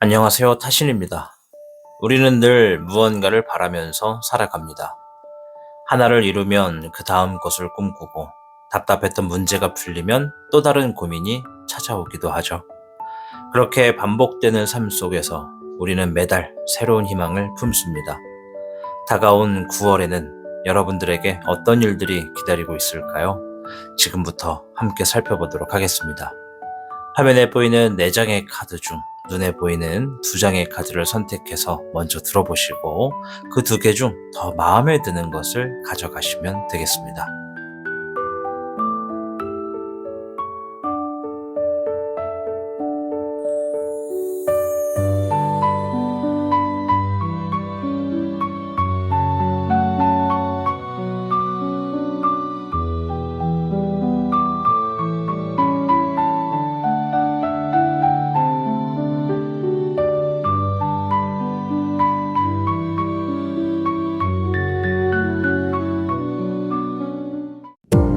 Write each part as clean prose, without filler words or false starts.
안녕하세요. 타신입니다. 우리는 늘 무언가를 바라면서 살아갑니다. 하나를 이루면 그 다음 것을 꿈꾸고 답답했던 문제가 풀리면 또 다른 고민이 찾아오기도 하죠. 그렇게 반복되는 삶 속에서 우리는 매달 새로운 희망을 품습니다. 다가온 9월에는 여러분들에게 어떤 일들이 기다리고 있을까요? 지금부터 함께 살펴보도록 하겠습니다. 화면에 보이는 4장의 카드 중 눈에 보이는 2장의 카드를 선택해서 먼저 들어보시고 그 2개 중 더 마음에 드는 것을 가져가시면 되겠습니다.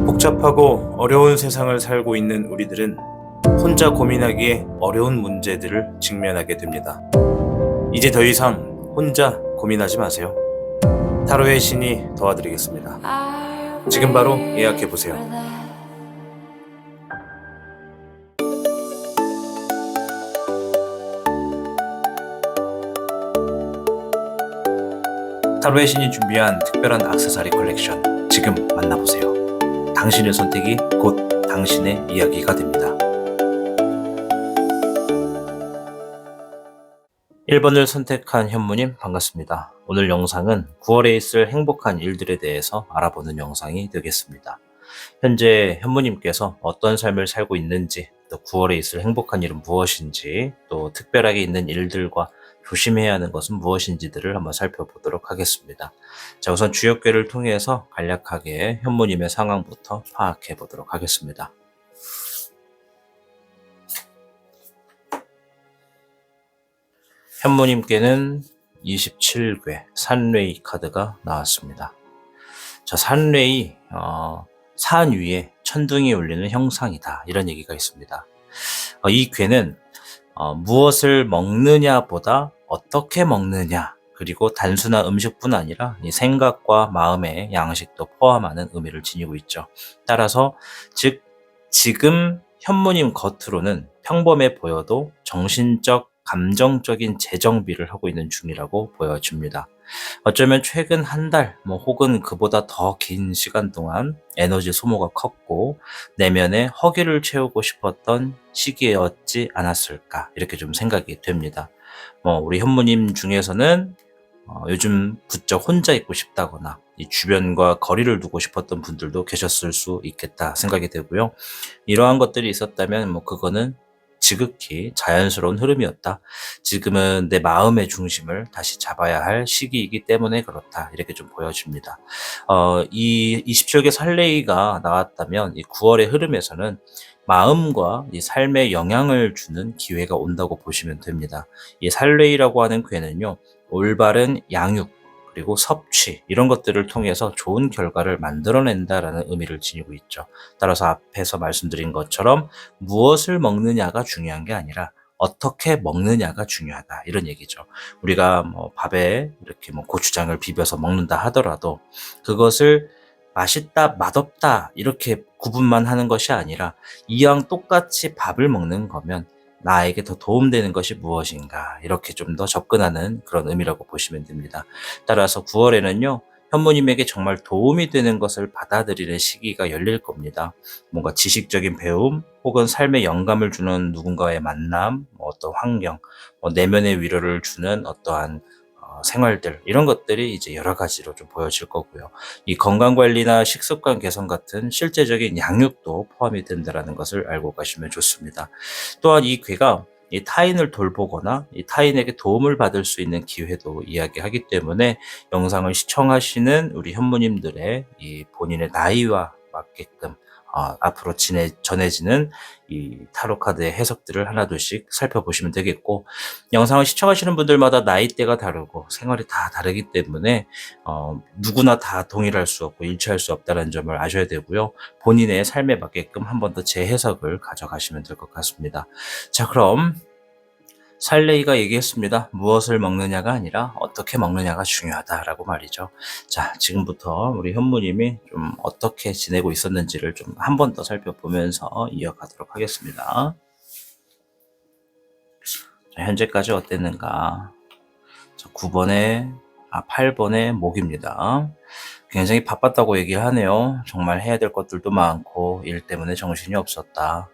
복잡하고 어려운 세상을 살고 있는 우리들은 혼자 고민하기에 어려운 문제들을 직면하게 됩니다. 이제 더 이상 혼자 고민하지 마세요. 타로의 신이 도와드리겠습니다. 지금 바로 예약해보세요. 타로의 신이 준비한 특별한 액세서리 컬렉션 지금 만나보세요. 당신의 선택이 곧 당신의 이야기가 됩니다. 1번을 선택한 현무님 반갑습니다. 오늘 영상은 9월에 있을 행복한 일들에 대해서 알아보는 영상이 되겠습니다. 현재 현무님께서 어떤 삶을 살고 있는지, 또 9월에 있을 행복한 일은 무엇인지, 또 특별하게 있는 일들과 조심해야 하는 것은 무엇인지들을 한번 살펴보도록 하겠습니다. 자, 우선 주역궤를 통해서 간략하게 현무님의 상황부터 파악해 보도록 하겠습니다. 현무님께는 27궤 산레이 카드가 나왔습니다. 자, 산레이 산 위에 천둥이 울리는 형상이다, 이런 얘기가 있습니다. 이 궤는 무엇을 먹느냐보다 어떻게 먹느냐, 그리고 단순한 음식뿐 아니라 이 생각과 마음의 양식도 포함하는 의미를 지니고 있죠. 따라서 즉 지금 현무님 겉으로는 평범해 보여도 정신적, 감정적인 재정비를 하고 있는 중이라고 보여집니다. 어쩌면 최근 한 달, 혹은 그보다 더 긴 시간 동안 에너지 소모가 컸고 내면에 허기를 채우고 싶었던 시기였지 않았을까, 이렇게 좀 생각이 됩니다. 우리 현무님 중에서는 요즘 부쩍 혼자 있고 싶다거나 이 주변과 거리를 두고 싶었던 분들도 계셨을 수 있겠다 생각이 되고요. 이러한 것들이 있었다면 그거는 지극히 자연스러운 흐름이었다. 지금은 내 마음의 중심을 다시 잡아야 할 시기이기 때문에 그렇다, 이렇게 좀 보여집니다. 이 27개 살레이가 나왔다면 이 9월의 흐름에서는 마음과 이 삶에 영향을 주는 기회가 온다고 보시면 됩니다. 이 살레이라고 하는 궤는요, 올바른 양육, 그리고 섭취, 이런 것들을 통해서 좋은 결과를 만들어낸다라는 의미를 지니고 있죠. 따라서 앞에서 말씀드린 것처럼 무엇을 먹느냐가 중요한 게 아니라 어떻게 먹느냐가 중요하다, 이런 얘기죠. 우리가 밥에 이렇게 고추장을 비벼서 먹는다 하더라도 그것을 맛있다, 맛없다 이렇게 구분만 하는 것이 아니라 이왕 똑같이 밥을 먹는 거면 나에게 더 도움되는 것이 무엇인가, 이렇게 좀 더 접근하는 그런 의미라고 보시면 됩니다. 따라서 9월에는요, 현무님에게 정말 도움이 되는 것을 받아들이는 시기가 열릴 겁니다. 뭔가 지식적인 배움, 혹은 삶에 영감을 주는 누군가의 만남, 어떤 환경, 내면의 위로를 주는 어떠한 생활들, 이런 것들이 이제 여러 가지로 좀 보여질 거고요. 이 건강관리나 식습관 개선 같은 실제적인 양육도 포함이 된다는 것을 알고 가시면 좋습니다. 또한 이 괴가 이 타인을 돌보거나 이 타인에게 도움을 받을 수 있는 기회도 이야기하기 때문에 영상을 시청하시는 우리 현무님들의 이 본인의 나이와 맞게끔 앞으로 전해지는 이 타로 카드의 해석들을 하나둘씩 살펴보시면 되겠고, 영상을 시청하시는 분들마다 나이대가 다르고 생활이 다 다르기 때문에 누구나 다 동일할 수 없고 일치할 수 없다는 점을 아셔야 되고요. 본인의 삶에 맞게끔 한 번 더 재해석을 가져가시면 될 것 같습니다. 자, 그럼 살레이가 얘기했습니다. 무엇을 먹느냐가 아니라 어떻게 먹느냐가 중요하다라고 말이죠. 자, 지금부터 우리 현무님이 좀 어떻게 지내고 있었는지를 좀 한 번 더 살펴보면서 이어가도록 하겠습니다. 자, 현재까지 어땠는가? 자, 8번의 목입니다. 굉장히 바빴다고 얘기를 하네요. 정말 해야 될 것들도 많고 일 때문에 정신이 없었다.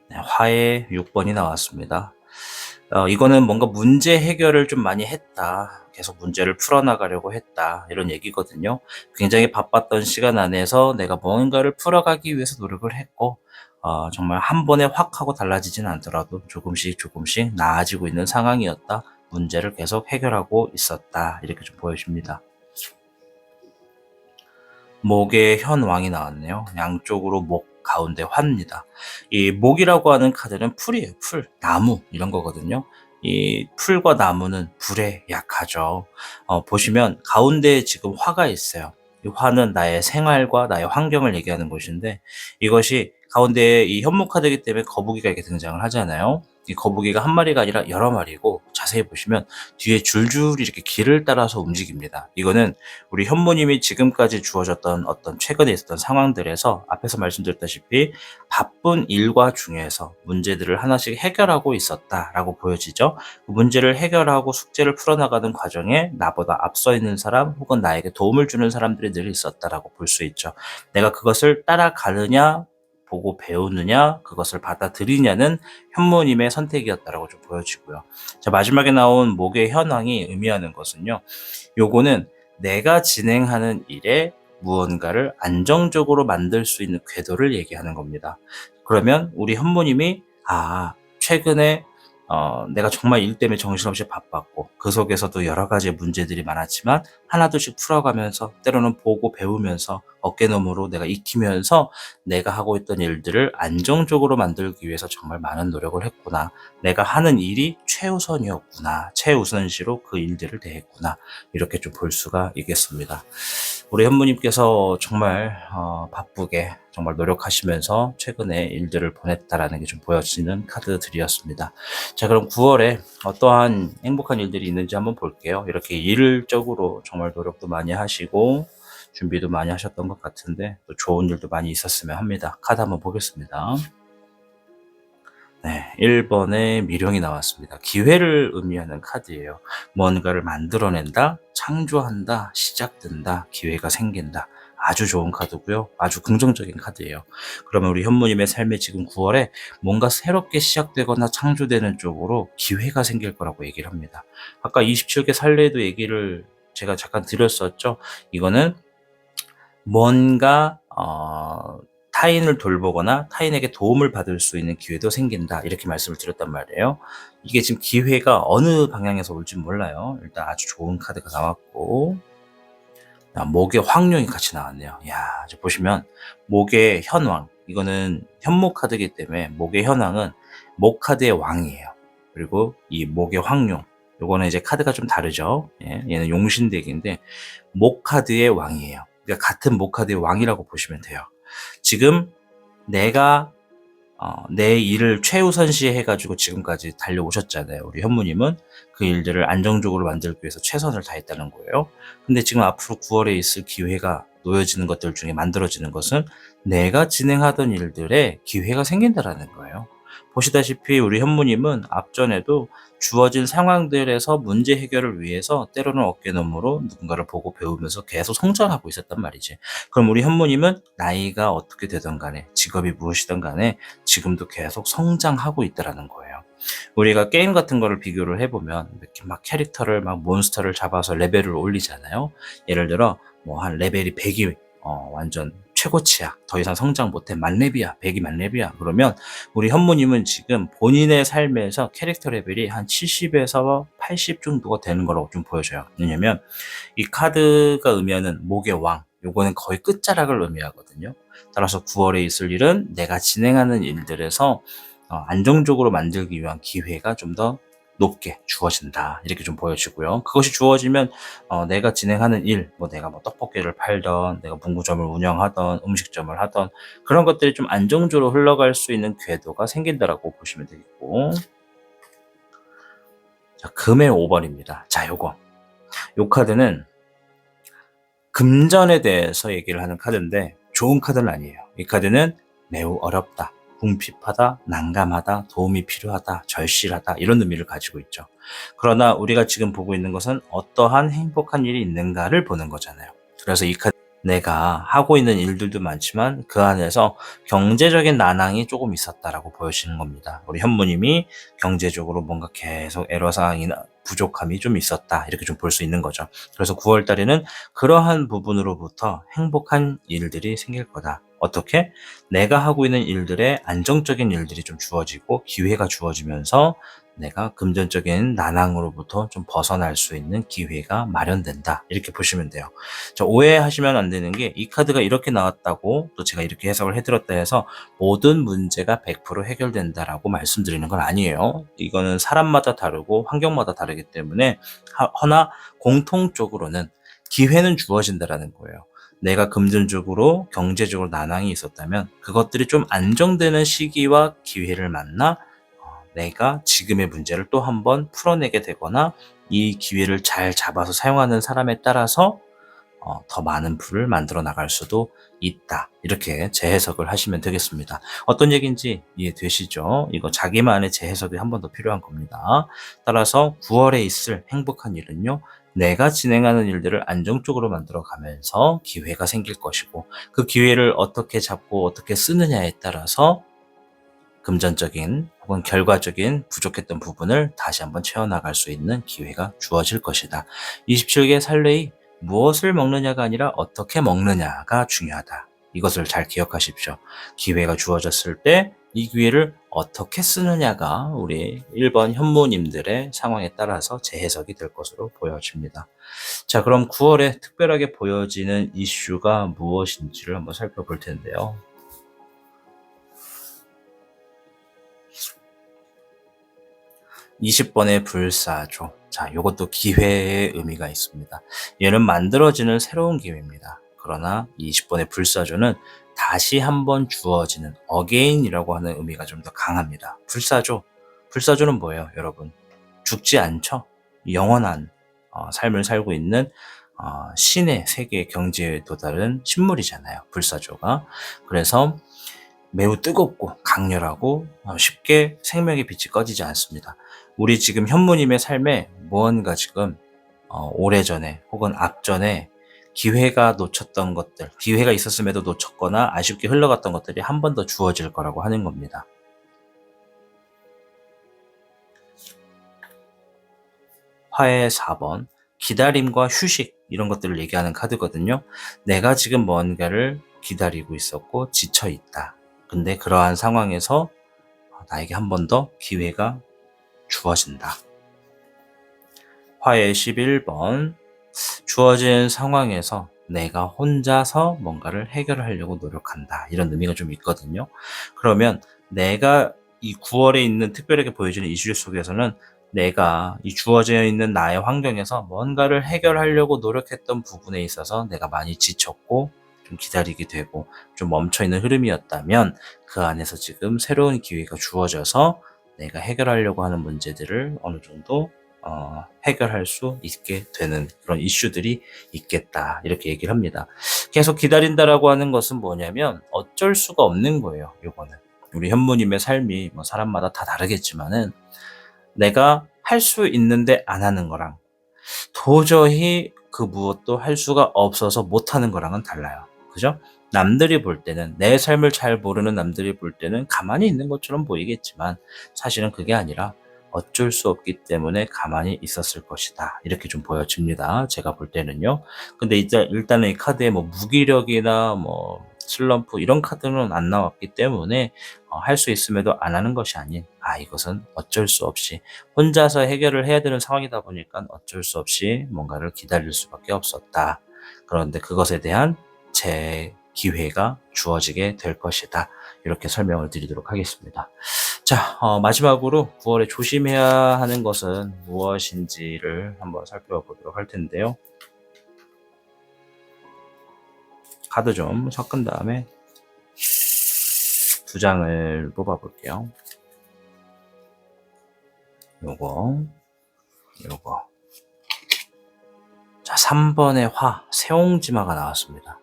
네, 화의 6번이 나왔습니다. 이거는 뭔가 문제 해결을 좀 많이 했다. 계속 문제를 풀어나가려고 했다. 이런 얘기거든요. 굉장히 바빴던 시간 안에서 내가 뭔가를 풀어가기 위해서 노력을 했고, 정말 한 번에 확 하고 달라지진 않더라도 조금씩 나아지고 있는 상황이었다. 문제를 계속 해결하고 있었다. 이렇게 좀 보여집니다. 목의 현왕이 나왔네요. 양쪽으로 목, 가운데 화입니다. 이 목이라고 하는 카드는 풀이에요. 풀, 나무 이런 거거든요. 이 풀과 나무는 불에 약하죠. 보시면 가운데에 지금 화가 있어요. 이 화는 나의 생활과 나의 환경을 얘기하는 것인데, 이것이 가운데에 이 현무 카드이기 때문에 거북이가 이렇게 등장을 하잖아요. 이 거북이가 한 마리가 아니라 여러 마리고, 자세히 보시면 뒤에 줄줄이 이렇게 길을 따라서 움직입니다. 이거는 우리 현무님이 지금까지 주어졌던 어떤 최근에 있었던 상황들에서 앞에서 말씀드렸다시피 바쁜 일과 중에서 문제들을 하나씩 해결하고 있었다라고 보여지죠. 그 문제를 해결하고 숙제를 풀어나가는 과정에 나보다 앞서 있는 사람 혹은 나에게 도움을 주는 사람들이 늘 있었다라고 볼 수 있죠. 내가 그것을 따라가느냐 보고 배우느냐 그것을 받아들이냐는 현무님의 선택이었다라고 좀 보여지고요. 자, 마지막에 나온 목의 현황이 의미하는 것은요. 요거는 내가 진행하는 일에 무언가를 안정적으로 만들 수 있는 궤도를 얘기하는 겁니다. 그러면 우리 현무님이 최근에 내가 정말 일 때문에 정신없이 바빴고 그 속에서도 여러 가지 문제들이 많았지만 하나둘씩 풀어가면서 때로는 보고 배우면서 어깨너머로 내가 익히면서 내가 하고 있던 일들을 안정적으로 만들기 위해서 정말 많은 노력을 했구나. 내가 하는 일이 최우선이었구나. 최우선시로 그 일들을 대했구나. 이렇게 좀 볼 수가 있겠습니다. 우리 현무님께서 정말 바쁘게 정말 노력하시면서 최근에 일들을 보냈다라는 게 좀 보여지는 카드들이었습니다. 자, 그럼 9월에 어떠한 행복한 일들이 있는지 한번 볼게요. 이렇게 일적으로 정말 노력도 많이 하시고 준비도 많이 하셨던 것 같은데 또 좋은 일도 많이 있었으면 합니다. 카드 한번 보겠습니다. 네, 1번의 미령이 나왔습니다. 기회를 의미하는 카드예요. 뭔가를 만들어낸다, 창조한다, 시작된다, 기회가 생긴다. 아주 좋은 카드고요. 아주 긍정적인 카드예요. 그러면 우리 현무님의 삶에 지금 9월에 뭔가 새롭게 시작되거나 창조되는 쪽으로 기회가 생길 거라고 얘기를 합니다. 아까 27개 살례도 얘기를 제가 잠깐 드렸었죠. 이거는 뭔가 타인을 돌보거나 타인에게 도움을 받을 수 있는 기회도 생긴다. 이렇게 말씀을 드렸단 말이에요. 이게 지금 기회가 어느 방향에서 올지 몰라요. 일단 아주 좋은 카드가 나왔고, 목의 황룡이 같이 나왔네요. 야, 이제 보시면 목의 현왕. 이거는 현목 카드이기 때문에 목의 현왕은 목 카드의 왕이에요. 그리고 이 목의 황룡. 요거는 이제 카드가 좀 다르죠. 예, 얘는 용신덱인데 목 카드의 왕이에요. 그러니까 같은 목 카드의 왕이라고 보시면 돼요. 지금 내가 내 일을 최우선시 해가지고 지금까지 달려오셨잖아요. 우리 현무님은 그 일들을 안정적으로 만들기 위해서 최선을 다했다는 거예요. 근데 지금 앞으로 9월에 있을 기회가 놓여지는 것들 중에 만들어지는 것은 내가 진행하던 일들에 기회가 생긴다라는 거예요. 보시다시피 우리 현무님은 앞전에도 주어진 상황들에서 문제 해결을 위해서 때로는 어깨너머로 누군가를 보고 배우면서 계속 성장하고 있었단 말이지. 그럼 우리 현무님은 나이가 어떻게 되든 간에 직업이 무엇이든 간에 지금도 계속 성장하고 있다라는 거예요. 우리가 게임 같은 거를 비교를 해보면 이렇게 막 캐릭터를 막 몬스터를 잡아서 레벨을 올리잖아요. 예를 들어 뭐 한 레벨이 100이 완전 최고치야. 더 이상 성장 못해. 만렙이야. 100이 만렙이야. 그러면 우리 현무님은 지금 본인의 삶에서 캐릭터 레벨이 한 70에서 80 정도가 되는 거라고 좀 보여져요. 왜냐면 이 카드가 의미하는 목의 왕. 요거는 거의 끝자락을 의미하거든요. 따라서 9월에 있을 일은 내가 진행하는 일들에서 안정적으로 만들기 위한 기회가 좀 더 높게 주어진다. 이렇게 좀 보여지고요. 그것이 주어지면 내가 진행하는 일, 내가 떡볶이를 팔던, 내가 문구점을 운영하던, 음식점을 하던 그런 것들이 좀 안정적으로 흘러갈 수 있는 궤도가 생긴다라고 보시면 되겠고, 자, 금의 5번입니다. 자, 요 카드는 금전에 대해서 얘기를 하는 카드인데 좋은 카드는 아니에요. 이 카드는 매우 어렵다, 궁핍하다, 난감하다, 도움이 필요하다, 절실하다 이런 의미를 가지고 있죠. 그러나 우리가 지금 보고 있는 것은 어떠한 행복한 일이 있는가를 보는 거잖아요. 그래서 이 카드 내가 하고 있는 일들도 많지만 그 안에서 경제적인 난항이 조금 있었다라고 보여지는 겁니다. 우리 현무님이 경제적으로 뭔가 계속 애로사항이나 부족함이 좀 있었다 이렇게 좀 볼 수 있는 거죠. 그래서 9월 달에는 그러한 부분으로부터 행복한 일들이 생길 거다. 어떻게? 내가 하고 있는 일들에 안정적인 일들이 좀 주어지고 기회가 주어지면서 내가 금전적인 난항으로부터 좀 벗어날 수 있는 기회가 마련된다. 이렇게 보시면 돼요. 오해하시면 안 되는 게 이 카드가 이렇게 나왔다고 또 제가 이렇게 해석을 해드렸다 해서 모든 문제가 100% 해결된다라고 말씀드리는 건 아니에요. 이거는 사람마다 다르고 환경마다 다르기 때문에 허나 공통적으로는 기회는 주어진다라는 거예요. 내가 금전적으로 경제적으로 난항이 있었다면 그것들이 좀 안정되는 시기와 기회를 만나 내가 지금의 문제를 또 한번 풀어내게 되거나 이 기회를 잘 잡아서 사용하는 사람에 따라서 더 많은 부를 만들어 나갈 수도 있다. 이렇게 재해석을 하시면 되겠습니다. 어떤 얘기인지 이해되시죠? 이거 자기만의 재해석이 한 번 더 필요한 겁니다. 따라서 9월에 있을 행복한 일은요, 내가 진행하는 일들을 안정적으로 만들어 가면서 기회가 생길 것이고, 그 기회를 어떻게 잡고 어떻게 쓰느냐에 따라서 금전적인 혹은 결과적인 부족했던 부분을 다시 한번 채워나갈 수 있는 기회가 주어질 것이다. 27개 살레이 무엇을 먹느냐가 아니라 어떻게 먹느냐가 중요하다. 이것을 잘 기억하십시오. 기회가 주어졌을 때 이 기회를 어떻게 쓰느냐가 우리 1번 현무님들의 상황에 따라서 재해석이 될 것으로 보여집니다. 자, 그럼 9월에 특별하게 보여지는 이슈가 무엇인지를 한번 살펴볼 텐데요. 20번의 불사조. 자, 요것도 기회의 의미가 있습니다. 얘는 만들어지는 새로운 기회입니다. 그러나 20번의 불사조는 다시 한번 주어지는 again이라고 하는 의미가 좀 더 강합니다. 불사조. 불사조는 뭐예요, 여러분? 죽지 않죠? 영원한 삶을 살고 있는 신의 세계의 경지에 도달한 식물이잖아요, 불사조가. 그래서 매우 뜨겁고 강렬하고 쉽게 생명의 빛이 꺼지지 않습니다. 우리 지금 현무님의 삶에 무언가 지금 오래전에 혹은 앞전에 기회가 놓쳤던 것들, 기회가 있었음에도 놓쳤거나 아쉽게 흘러갔던 것들이 한 번 더 주어질 거라고 하는 겁니다. 화의 4번, 기다림과 휴식 이런 것들을 얘기하는 카드거든요. 내가 지금 뭔가를 기다리고 있었고 지쳐 있다. 근데 그러한 상황에서 나에게 한 번 더 기회가 주어진다. 화의 11번, 주어진 상황에서 내가 혼자서 뭔가를 해결하려고 노력한다. 이런 의미가 좀 있거든요. 그러면 내가 이 9월에 있는 특별하게 보여지는 이슈 속에서는 내가 이 주어져 있는 나의 환경에서 뭔가를 해결하려고 노력했던 부분에 있어서 내가 많이 지쳤고 좀 기다리게 되고 좀 멈춰있는 흐름이었다면 그 안에서 지금 새로운 기회가 주어져서 내가 해결하려고 하는 문제들을 어느 정도 해결할 수 있게 되는 그런 이슈들이 있겠다. 이렇게 얘기를 합니다. 계속 기다린다라고 하는 것은 뭐냐면 어쩔 수가 없는 거예요. 요거는. 우리 현무님의 삶이 사람마다 다 다르겠지만은 내가 할 수 있는데 안 하는 거랑 도저히 그 무엇도 할 수가 없어서 못 하는 거랑은 달라요. 그죠? 남들이 볼 때는 내 삶을 잘 모르는 남들이 볼 때는 가만히 있는 것처럼 보이겠지만 사실은 그게 아니라 어쩔 수 없기 때문에 가만히 있었을 것이다. 이렇게 좀 보여집니다. 제가 볼 때는요. 근데 일단은 이 카드에 무기력이나 슬럼프 이런 카드는 안 나왔기 때문에 할 수 있음에도 안 하는 것이 아닌 이것은 어쩔 수 없이 혼자서 해결을 해야 되는 상황이다 보니까 어쩔 수 없이 뭔가를 기다릴 수밖에 없었다. 그런데 그것에 대한 제 기회가 주어지게 될 것이다. 이렇게 설명을 드리도록 하겠습니다. 자, 마지막으로 9월에 조심해야 하는 것은 무엇인지를 한번 살펴보도록 할 텐데요. 카드 좀 섞은 다음에 2장을 뽑아볼게요. 요거. 자, 3번의 화, 세옹지마가 나왔습니다.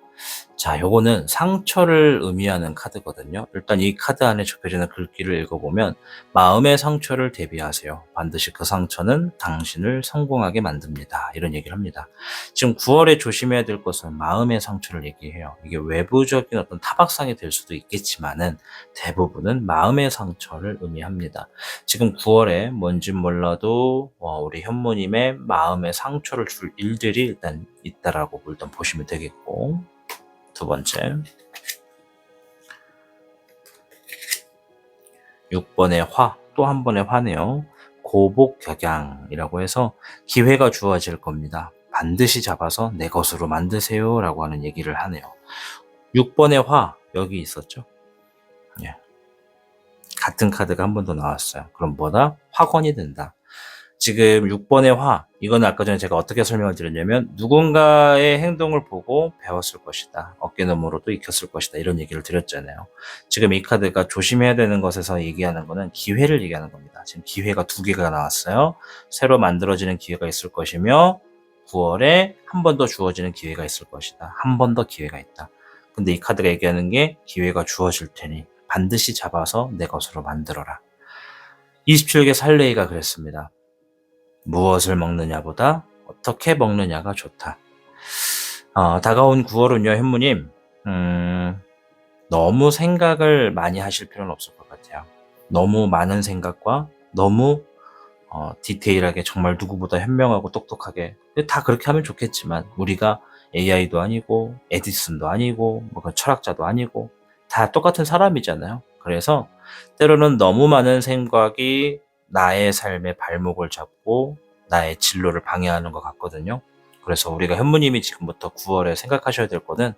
자, 요거는 상처를 의미하는 카드거든요. 일단 이 카드 안에 적혀지는 글귀를 읽어보면 마음의 상처를 대비하세요. 반드시 그 상처는 당신을 성공하게 만듭니다. 이런 얘기를 합니다. 지금 9월에 조심해야 될 것은 마음의 상처를 얘기해요. 이게 외부적인 어떤 타박상이 될 수도 있겠지만은 대부분은 마음의 상처를 의미합니다. 지금 9월에 뭔진 몰라도 우리 현모님의 마음의 상처를 줄 일들이 일단 있다라고 일단 보시면 되겠고, 두 번째 6번의 화, 또 한 번의 화네요. 고복격양이라고 해서 기회가 주어질 겁니다. 반드시 잡아서 내 것으로 만드세요 라고 하는 얘기를 하네요. 6번의 화, 여기 있었죠. 예. 같은 카드가 한 번 더 나왔어요. 그럼 뭐다? 확언이 된다. 지금 6번의 화, 이건 아까 전에 제가 어떻게 설명을 드렸냐면 누군가의 행동을 보고 배웠을 것이다. 어깨너머로도 익혔을 것이다. 이런 얘기를 드렸잖아요. 지금 이 카드가 조심해야 되는 것에서 얘기하는 거는 기회를 얘기하는 겁니다. 지금 기회가 2개가 나왔어요. 새로 만들어지는 기회가 있을 것이며 9월에 한 번 더 주어지는 기회가 있을 것이다. 한 번 더 기회가 있다. 근데 이 카드가 얘기하는 게 기회가 주어질 테니 반드시 잡아서 내 것으로 만들어라. 27개 살레이가 그랬습니다. 무엇을 먹느냐보다 어떻게 먹느냐가 좋다. 다가온 9월은요, 현무님, 너무 생각을 많이 하실 필요는 없을 것 같아요. 너무 많은 생각과 너무 디테일하게 정말 누구보다 현명하고 똑똑하게, 다 그렇게 하면 좋겠지만 우리가 AI도 아니고 에디슨도 아니고 뭐 철학자도 아니고 다 똑같은 사람이잖아요. 그래서 때로는 너무 많은 생각이 나의 삶의 발목을 잡고 나의 진로를 방해하는 것 같거든요. 그래서 우리가 현무님이 지금부터 9월에 생각하셔야 될 거는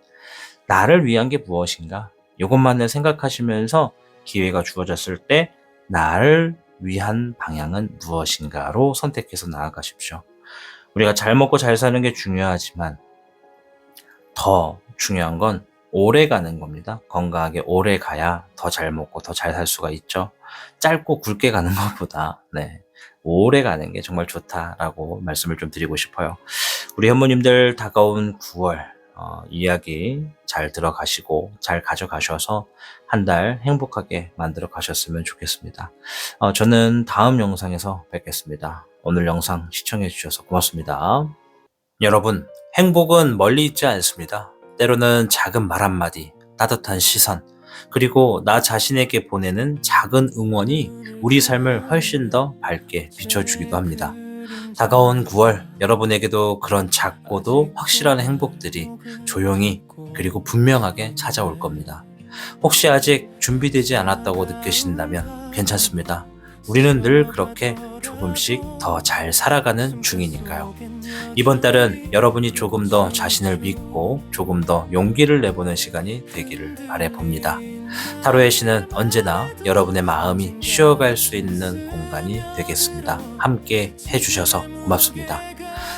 나를 위한 게 무엇인가? 이것만을 생각하시면서 기회가 주어졌을 때 나를 위한 방향은 무엇인가로 선택해서 나아가십시오. 우리가 잘 먹고 잘 사는 게 중요하지만 더 중요한 건 오래 가는 겁니다. 건강하게 오래 가야 더 잘 먹고 더 잘 살 수가 있죠. 짧고 굵게 가는 것보다 오래 가는 게 정말 좋다라고 말씀을 좀 드리고 싶어요. 우리 현모님들 다가온 9월 이야기 잘 들어가시고 잘 가져가셔서 한 달 행복하게 만들어 가셨으면 좋겠습니다. 저는 다음 영상에서 뵙겠습니다. 오늘 영상 시청해 주셔서 고맙습니다. 여러분, 행복은 멀리 있지 않습니다. 때로는 작은 말 한마디, 따뜻한 시선, 그리고 나 자신에게 보내는 작은 응원이 우리 삶을 훨씬 더 밝게 비춰주기도 합니다. 다가온 9월, 여러분에게도 그런 작고도 확실한 행복들이 조용히 그리고 분명하게 찾아올 겁니다. 혹시 아직 준비되지 않았다고 느끼신다면 괜찮습니다. 우리는 늘 그렇게 조금씩 더 잘 살아가는 중이니까요. 이번 달은 여러분이 조금 더 자신을 믿고 조금 더 용기를 내보는 시간이 되기를 바라봅니다. 타로의 신은 언제나 여러분의 마음이 쉬어갈 수 있는 공간이 되겠습니다. 함께 해주셔서 고맙습니다.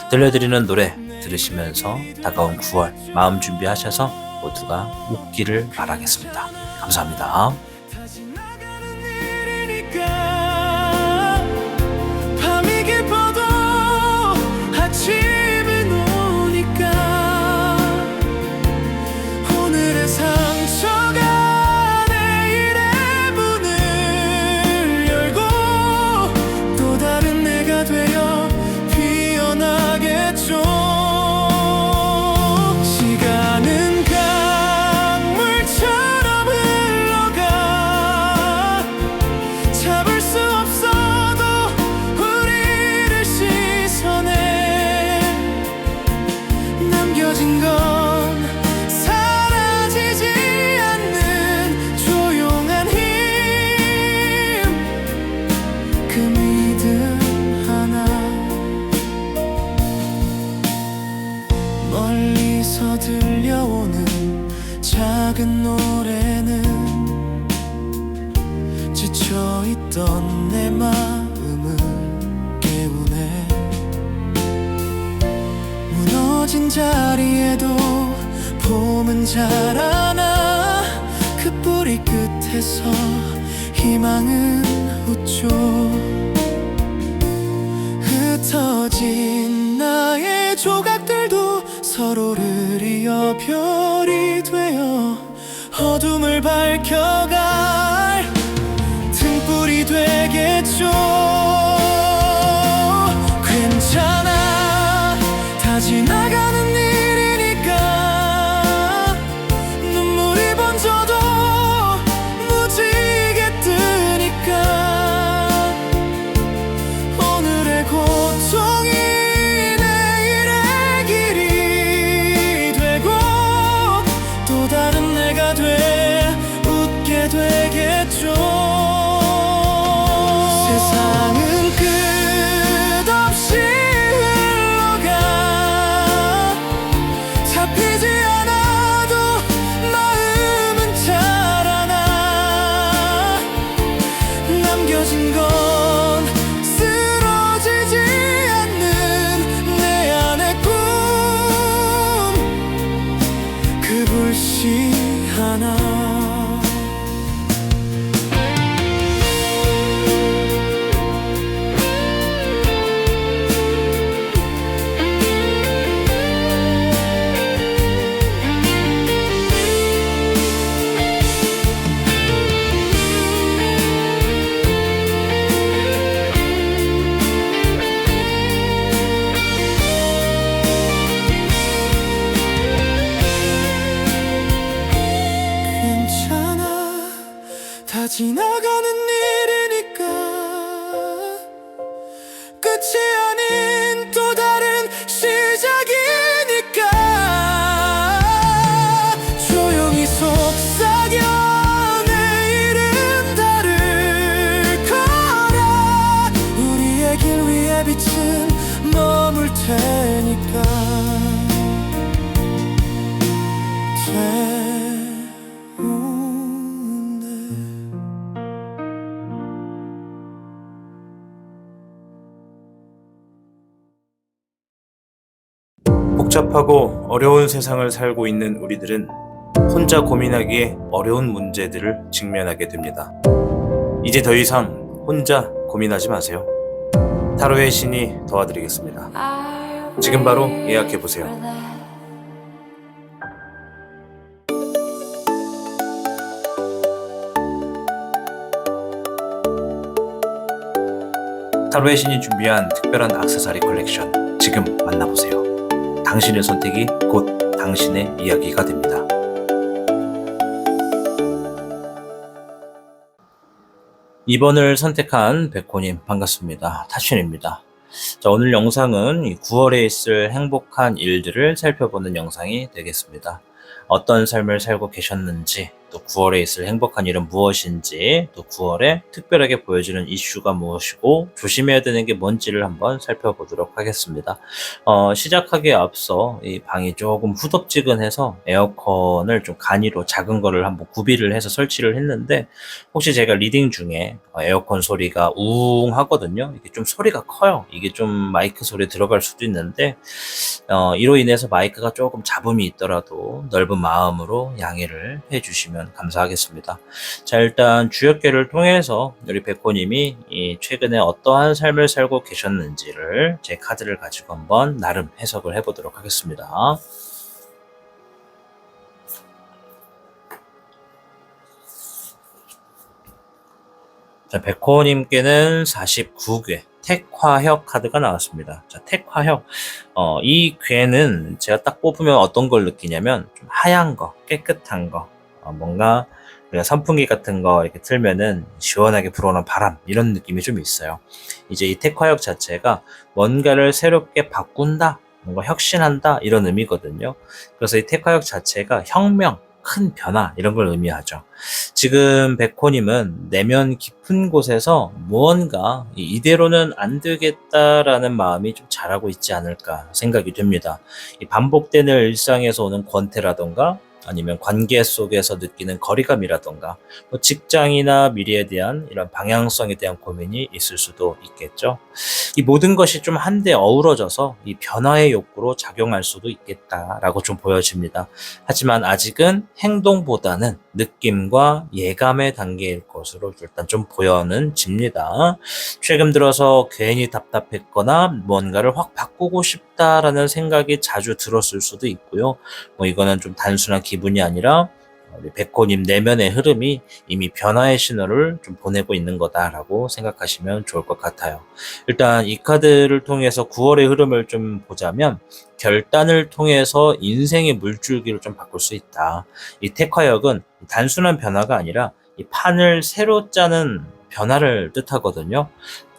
들려드리는 노래 들으시면서 다가온 9월 마음 준비하셔서 모두가 웃기를 바라겠습니다. 감사합니다. 멀리서 들려오는 작은 노래는 지쳐있다 자리에도 봄은 자라나 그 뿌리 끝에서 희망은 웃죠. 흩어진 나의 조각들도 서로를 이어 별이 되어 어둠을 밝혀갈 등불이 되겠죠. 괜찮아, 다 지나가는 일이니까. 눈물이 번져도 무지개 뜨니까. 오늘의 고통이 내일의 길이 되고 또 다른 내가 돼 웃게 되겠죠. 세상은 끝없이 흘러가. 잡히지 않아도 마음은 자라나. 남겨진 건 쓰러지지 않는 내 안의 꿈. 그 불씨 하나. 괜찮아, 다 지나가는 일이니까. 끝이 아닌 또 다른 시작이니까. 조용히 속삭여 내일은 다를 거라. 우리의 길 위에 빛은 머물 테니까. 복잡하고 어려운 세상을 살고 있는 우리들은 혼자 고민하기에 어려운 문제들을 직면하게 됩니다. 이제 더 이상 혼자 고민하지 마세요. 타로의 신이 도와드리겠습니다. 지금 바로 예약해보세요. 타로의 신이 준비한 특별한 액세서리 컬렉션, 지금 만나보세요. 당신의 선택이 곧 당신의 이야기가 됩니다. 이번을 선택한 백호님 반갑습니다. 타춘입니다. 자, 오늘 영상은 9월에 있을 행복한 일들을 살펴보는 영상이 되겠습니다. 어떤 삶을 살고 계셨는지, 또 9월에 있을 행복한 일은 무엇인지, 또 9월에 특별하게 보여지는 이슈가 무엇이고 조심해야 되는 게 뭔지를 한번 살펴보도록 하겠습니다. 시작하기에 앞서 이 방이 조금 후덥지근해서 에어컨을 좀 간이로 작은 거를 한번 구비를 해서 설치를 했는데, 혹시 제가 리딩 중에 에어컨 소리가 우웅 하거든요. 이게 좀 소리가 커요. 이게 좀 마이크 소리 들어갈 수도 있는데, 이로 인해서 마이크가 조금 잡음이 있더라도 넓은 마음으로 양해를 해주시면 감사하겠습니다. 자, 일단 주역계를 통해서 우리 백호님이 최근에 어떠한 삶을 살고 계셨는지를 제 카드를 가지고 한번 나름 해석을 해보도록 하겠습니다. 자, 백호님께는 49궤 택화혁 카드가 나왔습니다. 자, 택화혁. 이 궤는 제가 딱 뽑으면 어떤 걸 느끼냐면 좀 하얀 거, 깨끗한 거, 뭔가 우리가 선풍기 같은 거 이렇게 틀면은 시원하게 불어오는 바람, 이런 느낌이 좀 있어요. 이제 이 택화혁 자체가 뭔가를 새롭게 바꾼다, 뭔가 혁신한다, 이런 의미거든요. 그래서 이 택화혁 자체가 혁명, 큰 변화, 이런 걸 의미하죠. 지금 백호님은 내면 깊은 곳에서 무언가 이대로는 안 되겠다라는 마음이 좀 자라고 있지 않을까 생각이 됩니다. 이 반복되는 일상에서 오는 권태라던가 아니면 관계 속에서 느끼는 거리감이라던가 뭐 직장이나 미래에 대한 이런 방향성에 대한 고민이 있을 수도 있겠죠. 이 모든 것이 좀 한데 어우러져서 이 변화의 욕구로 작용할 수도 있겠다라고 좀 보여집니다. 하지만 아직은 행동보다는 느낌과 예감의 단계일 것으로 일단 좀 보여는 집니다. 최근 들어서 괜히 답답했거나 뭔가를 확 바꾸고 싶다라는 생각이 자주 들었을 수도 있고요. 뭐 이거는 좀 단순한 기분이 아니라 우리 백호님 내면의 흐름이 이미 변화의 신호를 좀 보내고 있는 거다라고 생각하시면 좋을 것 같아요. 일단 이 카드를 통해서 9월의 흐름을 좀 보자면 결단을 통해서 인생의 물줄기를 좀 바꿀 수 있다. 이 택화역은 단순한 변화가 아니라 이 판을 새로 짜는 변화를 뜻하거든요.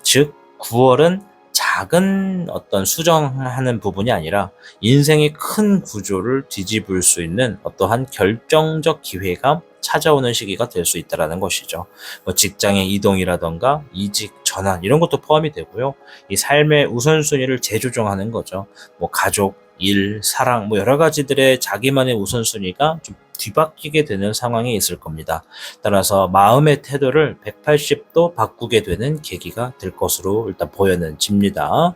즉 9월은 작은 어떤 수정하는 부분이 아니라 인생의 큰 구조를 뒤집을 수 있는 어떠한 결정적 기회가 찾아오는 시기가 될 수 있다는 것이죠. 뭐 직장의 이동이라던가 이직, 전환 이런 것도 포함이 되고요. 이 삶의 우선순위를 재조정하는 거죠. 뭐 가족, 일, 사랑 뭐 여러 가지들의 자기만의 우선순위가 좀 뒤바뀌게 되는 상황이 있을 겁니다. 따라서 마음의 태도를 180도 바꾸게 되는 계기가 될 것으로 일단 보여는 집니다.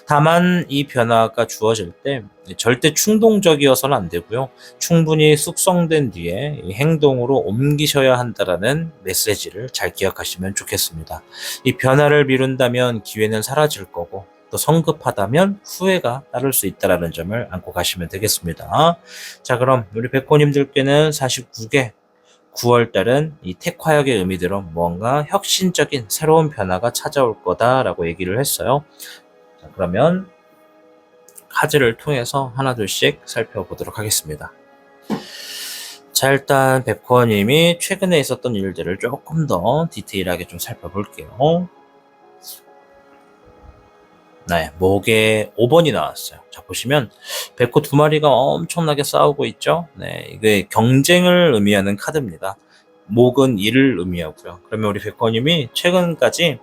다만 이 변화가 주어질 때 절대 충동적이어서는 안 되고요. 충분히 숙성된 뒤에 이 행동으로 옮기셔야 한다라는 메시지를 잘 기억하시면 좋겠습니다. 이 변화를 미룬다면 기회는 사라질 거고 또 성급하다면 후회가 따를 수 있다는 점을 안고 가시면 되겠습니다. 자, 그럼 우리 백호님들께는 49개 9월달은 이 택화역의 의미대로 뭔가 혁신적인 새로운 변화가 찾아올 거다라고 얘기를 했어요. 자, 그러면 카드를 통해서 하나둘씩 살펴보도록 하겠습니다. 자, 일단 백호님이 최근에 있었던 일들을 조금 더 디테일하게 좀 살펴볼게요. 네, 목에 5번이 나왔어요. 자, 보시면 백호 두 마리가 엄청나게 싸우고 있죠. 네, 이게 경쟁을 의미하는 카드입니다. 목은 일을 의미하고요. 그러면 우리 백호님이 최근까지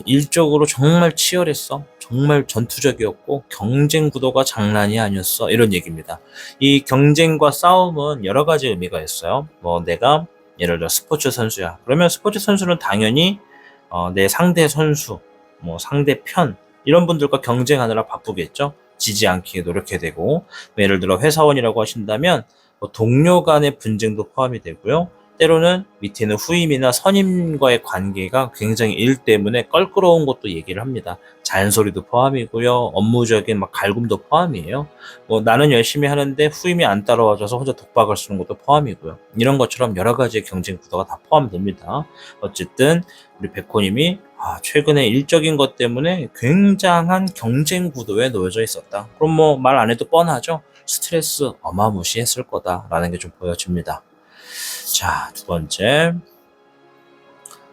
일적으로 정말 치열했어. 정말 전투적이었고 경쟁 구도가 장난이 아니었어. 이런 얘기입니다. 이 경쟁과 싸움은 여러 가지 의미가 있어요. 뭐 내가 예를 들어 스포츠 선수야. 그러면 스포츠 선수는 당연히 내 상대 선수, 뭐 상대편 이런 분들과 경쟁하느라 바쁘겠죠. 지지 않게 노력해야 되고 예를 들어 회사원이라고 하신다면 뭐 동료 간의 분쟁도 포함이 되고요. 때로는 밑에 있는 후임이나 선임과의 관계가 굉장히 일 때문에 껄끄러운 것도 얘기를 합니다. 잔소리도 포함이고요. 업무적인 막 갈굼도 포함이에요. 뭐 나는 열심히 하는데 후임이 안 따라와줘서 혼자 독박을 쓰는 것도 포함이고요. 이런 것처럼 여러 가지의 경쟁 구도가 다 포함됩니다. 어쨌든 우리 백호님이 최근에 일적인 것 때문에 굉장한 경쟁 구도에 놓여져 있었다. 그럼 뭐 말 안 해도 뻔하죠. 스트레스 어마무시했을 거다라는 게 좀 보여집니다. 자, 두 번째.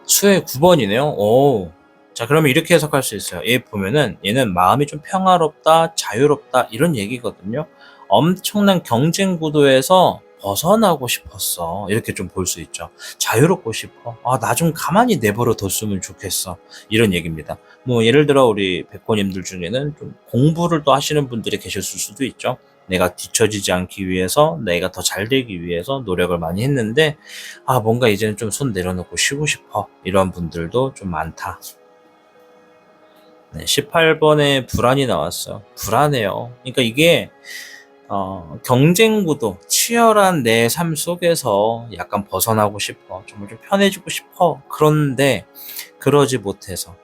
수의 9번이네요. 오. 자, 그러면 이렇게 해석할 수 있어요. 얘 보면은 얘는 마음이 좀 평화롭다, 자유롭다 이런 얘기거든요. 엄청난 경쟁 구도에서 벗어나고 싶었어. 이렇게 좀 볼 수 있죠. 자유롭고 싶어. 나 좀 가만히 내버려 뒀으면 좋겠어. 이런 얘기입니다. 뭐 예를 들어 우리 백호님들 중에는 좀 공부를 또 하시는 분들이 계셨을 수도 있죠. 내가 뒤처지지 않기 위해서, 내가 더 잘 되기 위해서 노력을 많이 했는데, 뭔가 이제는 좀 손 내려놓고 쉬고 싶어. 이런 분들도 좀 많다. 네, 18번에 불안이 나왔어요. 불안해요. 그러니까 이게, 경쟁 구도, 치열한 내 삶 속에서 약간 벗어나고 싶어. 정말 좀 편해지고 싶어. 그런데, 그러지 못해서.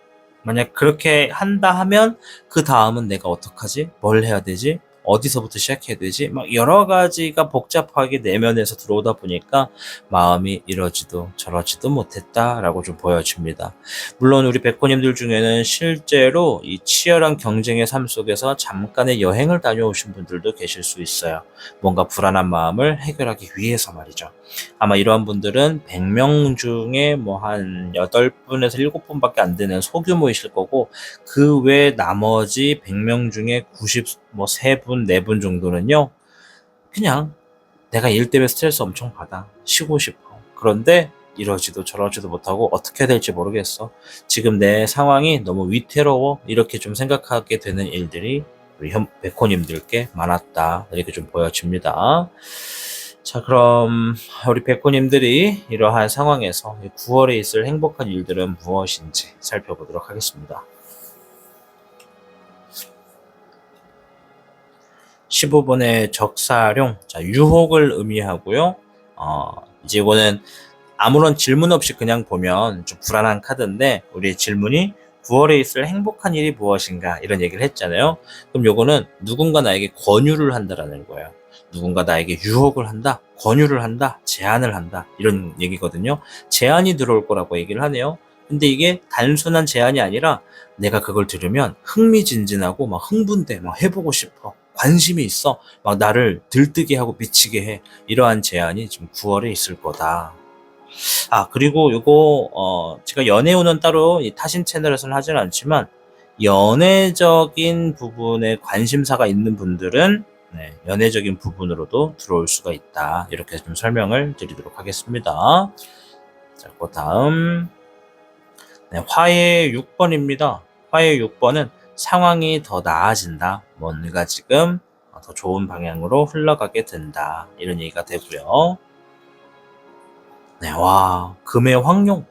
만약 그렇게 한다 하면, 그 다음은 내가 어떡하지? 뭘 해야 되지? 어디서부터 시작해야 되지? 막 여러 가지가 복잡하게 내면에서 들어오다 보니까 마음이 이러지도 저러지도 못했다라고 좀 보여집니다. 물론 우리 백호님들 중에는 실제로 이 치열한 경쟁의 삶 속에서 잠깐의 여행을 다녀오신 분들도 계실 수 있어요. 뭔가 불안한 마음을 해결하기 위해서 말이죠. 아마 이러한 분들은 100명 중에 뭐 한 8분에서 7분밖에 안 되는 소규모이실 거고 그 외 나머지 100명 중에 93분, 4분 정도는요. 그냥 내가 일 때문에 스트레스 엄청 받아. 쉬고 싶어. 그런데 이러지도 저러지도 못하고 어떻게 해야 될지 모르겠어. 지금 내 상황이 너무 위태로워. 이렇게 좀 생각하게 되는 일들이 우리 백호님들께 많았다. 이렇게 좀 보여집니다. 자, 그럼 우리 백호님들이 이러한 상황에서 9월에 있을 행복한 일들은 무엇인지 살펴보도록 하겠습니다. 15번의 적사룡, 자, 유혹을 의미하고요. 이제 이거는 아무런 질문 없이 그냥 보면 좀 불안한 카드인데, 우리 질문이 9월에 있을 행복한 일이 무엇인가 이런 얘기를 했잖아요. 그럼 요거는 누군가 나에게 권유를 한다라는 거예요. 누군가 나에게 유혹을 한다, 권유를 한다, 제안을 한다 이런 얘기거든요. 제안이 들어올 거라고 얘기를 하네요. 근데 이게 단순한 제안이 아니라 내가 그걸 들으면 흥미진진하고 막 흥분돼, 막 해보고 싶어, 관심이 있어, 막 나를 들뜨게 하고 미치게 해. 이러한 제안이 지금 9월에 있을 거다. 그리고 요거 제가 연애운은 따로 이 타신 채널에서는 하지는 않지만, 연애적인 부분에 관심사가 있는 분들은 연애적인 부분으로도 들어올 수가 있다. 이렇게 좀 설명을 드리도록 하겠습니다. 자, 그 다음 화해 6번입니다. 화해 6번은 상황이 더 나아진다. 뭔가 지금 더 좋은 방향으로 흘러가게 된다. 이런 얘기가 되고요. 와, 금의 황룡.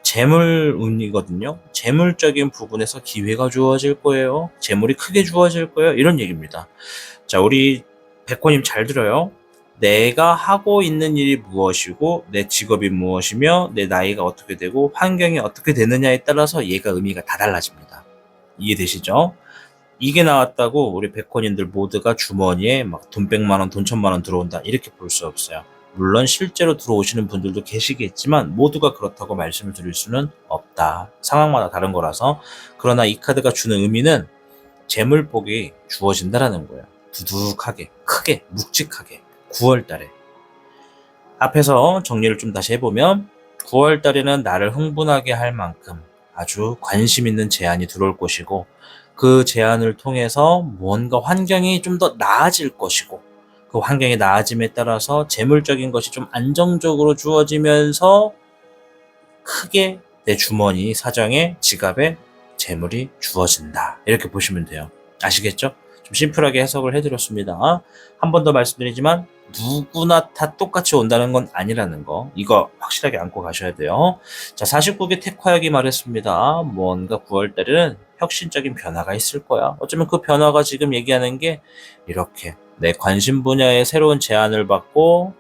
재물운이거든요. 재물적인 부분에서 기회가 주어질 거예요. 재물이 크게 주어질 거예요. 이런 얘기입니다. 자, 우리 백호님 잘 들어요. 내가 하고 있는 일이 무엇이고, 내 직업이 무엇이며, 내 나이가 어떻게 되고, 환경이 어떻게 되느냐에 따라서 얘가 의미가 다 달라집니다. 이해되시죠? 이게 나왔다고 우리 백호님들 모두가 주머니에 막 돈 100만 원, 돈 1000만 원 들어온다 이렇게 볼 수 없어요. 물론 실제로 들어오시는 분들도 계시겠지만 모두가 그렇다고 말씀을 드릴 수는 없다. 상황마다 다른 거라서. 그러나 이 카드가 주는 의미는 재물복이 주어진다라는 거예요. 두둑하게, 크게, 묵직하게 9월 달에. 앞에서 정리를 좀 다시 해보면 9월 달에는 나를 흥분하게 할 만큼 아주 관심 있는 제안이 들어올 것이고, 그 제안을 통해서 뭔가 환경이 좀 더 나아질 것이고, 그 환경이 나아짐에 따라서 재물적인 것이 좀 안정적으로 주어지면서 크게 내 주머니, 사정에, 지갑에 재물이 주어진다. 이렇게 보시면 돼요. 아시겠죠? 좀 심플하게 해석을 해드렸습니다. 한 번 더 말씀드리지만 누구나 다 똑같이 온다는 건 아니라는 거, 이거 확실하게 안고 가셔야 돼요. 자, 49개 택화역이 말했습니다. 뭔가 9월달에는 혁신적인 변화가 있을 거야. 어쩌면 그 변화가 지금 얘기하는 게 이렇게 내 관심 분야에 새로운 제안을 받고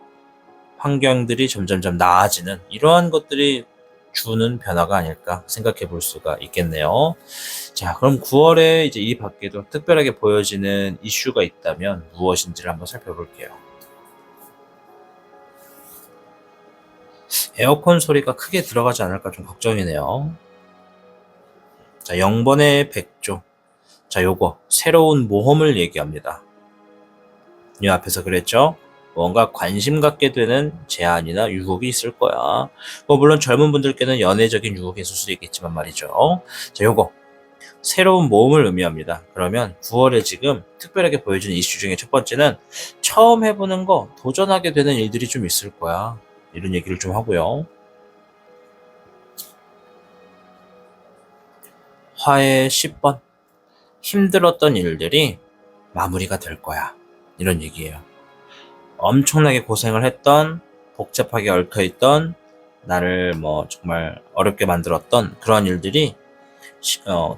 환경들이 점점점 나아지는 이러한 것들이 주는 변화가 아닐까 생각해 볼 수가 있겠네요. 자, 그럼 9월에 이제 이 밖에도 특별하게 보여지는 이슈가 있다면 무엇인지를 한번 살펴볼게요. 에어컨 소리가 크게 들어가지 않을까 좀 걱정이네요. 자, 0번의 백조. 자, 요거 새로운 모험을 얘기합니다. 이 앞에서 그랬죠? 뭔가 관심 갖게 되는 제안이나 유혹이 있을 거야. 물론 젊은 분들께는 연애적인 유혹이 있을 수도 있겠지만 말이죠. 자, 요거 새로운 모험을 의미합니다. 그러면 9월에 지금 특별하게 보여주는 이슈 중에 첫 번째는 처음 해보는 거, 도전하게 되는 일들이 좀 있을 거야. 이런 얘기를 좀 하고요. 화해 10번. 힘들었던 일들이 마무리가 될 거야. 이런 얘기예요. 엄청나게 고생을 했던, 복잡하게 얽혀있던, 나를 정말 어렵게 만들었던 그런 일들이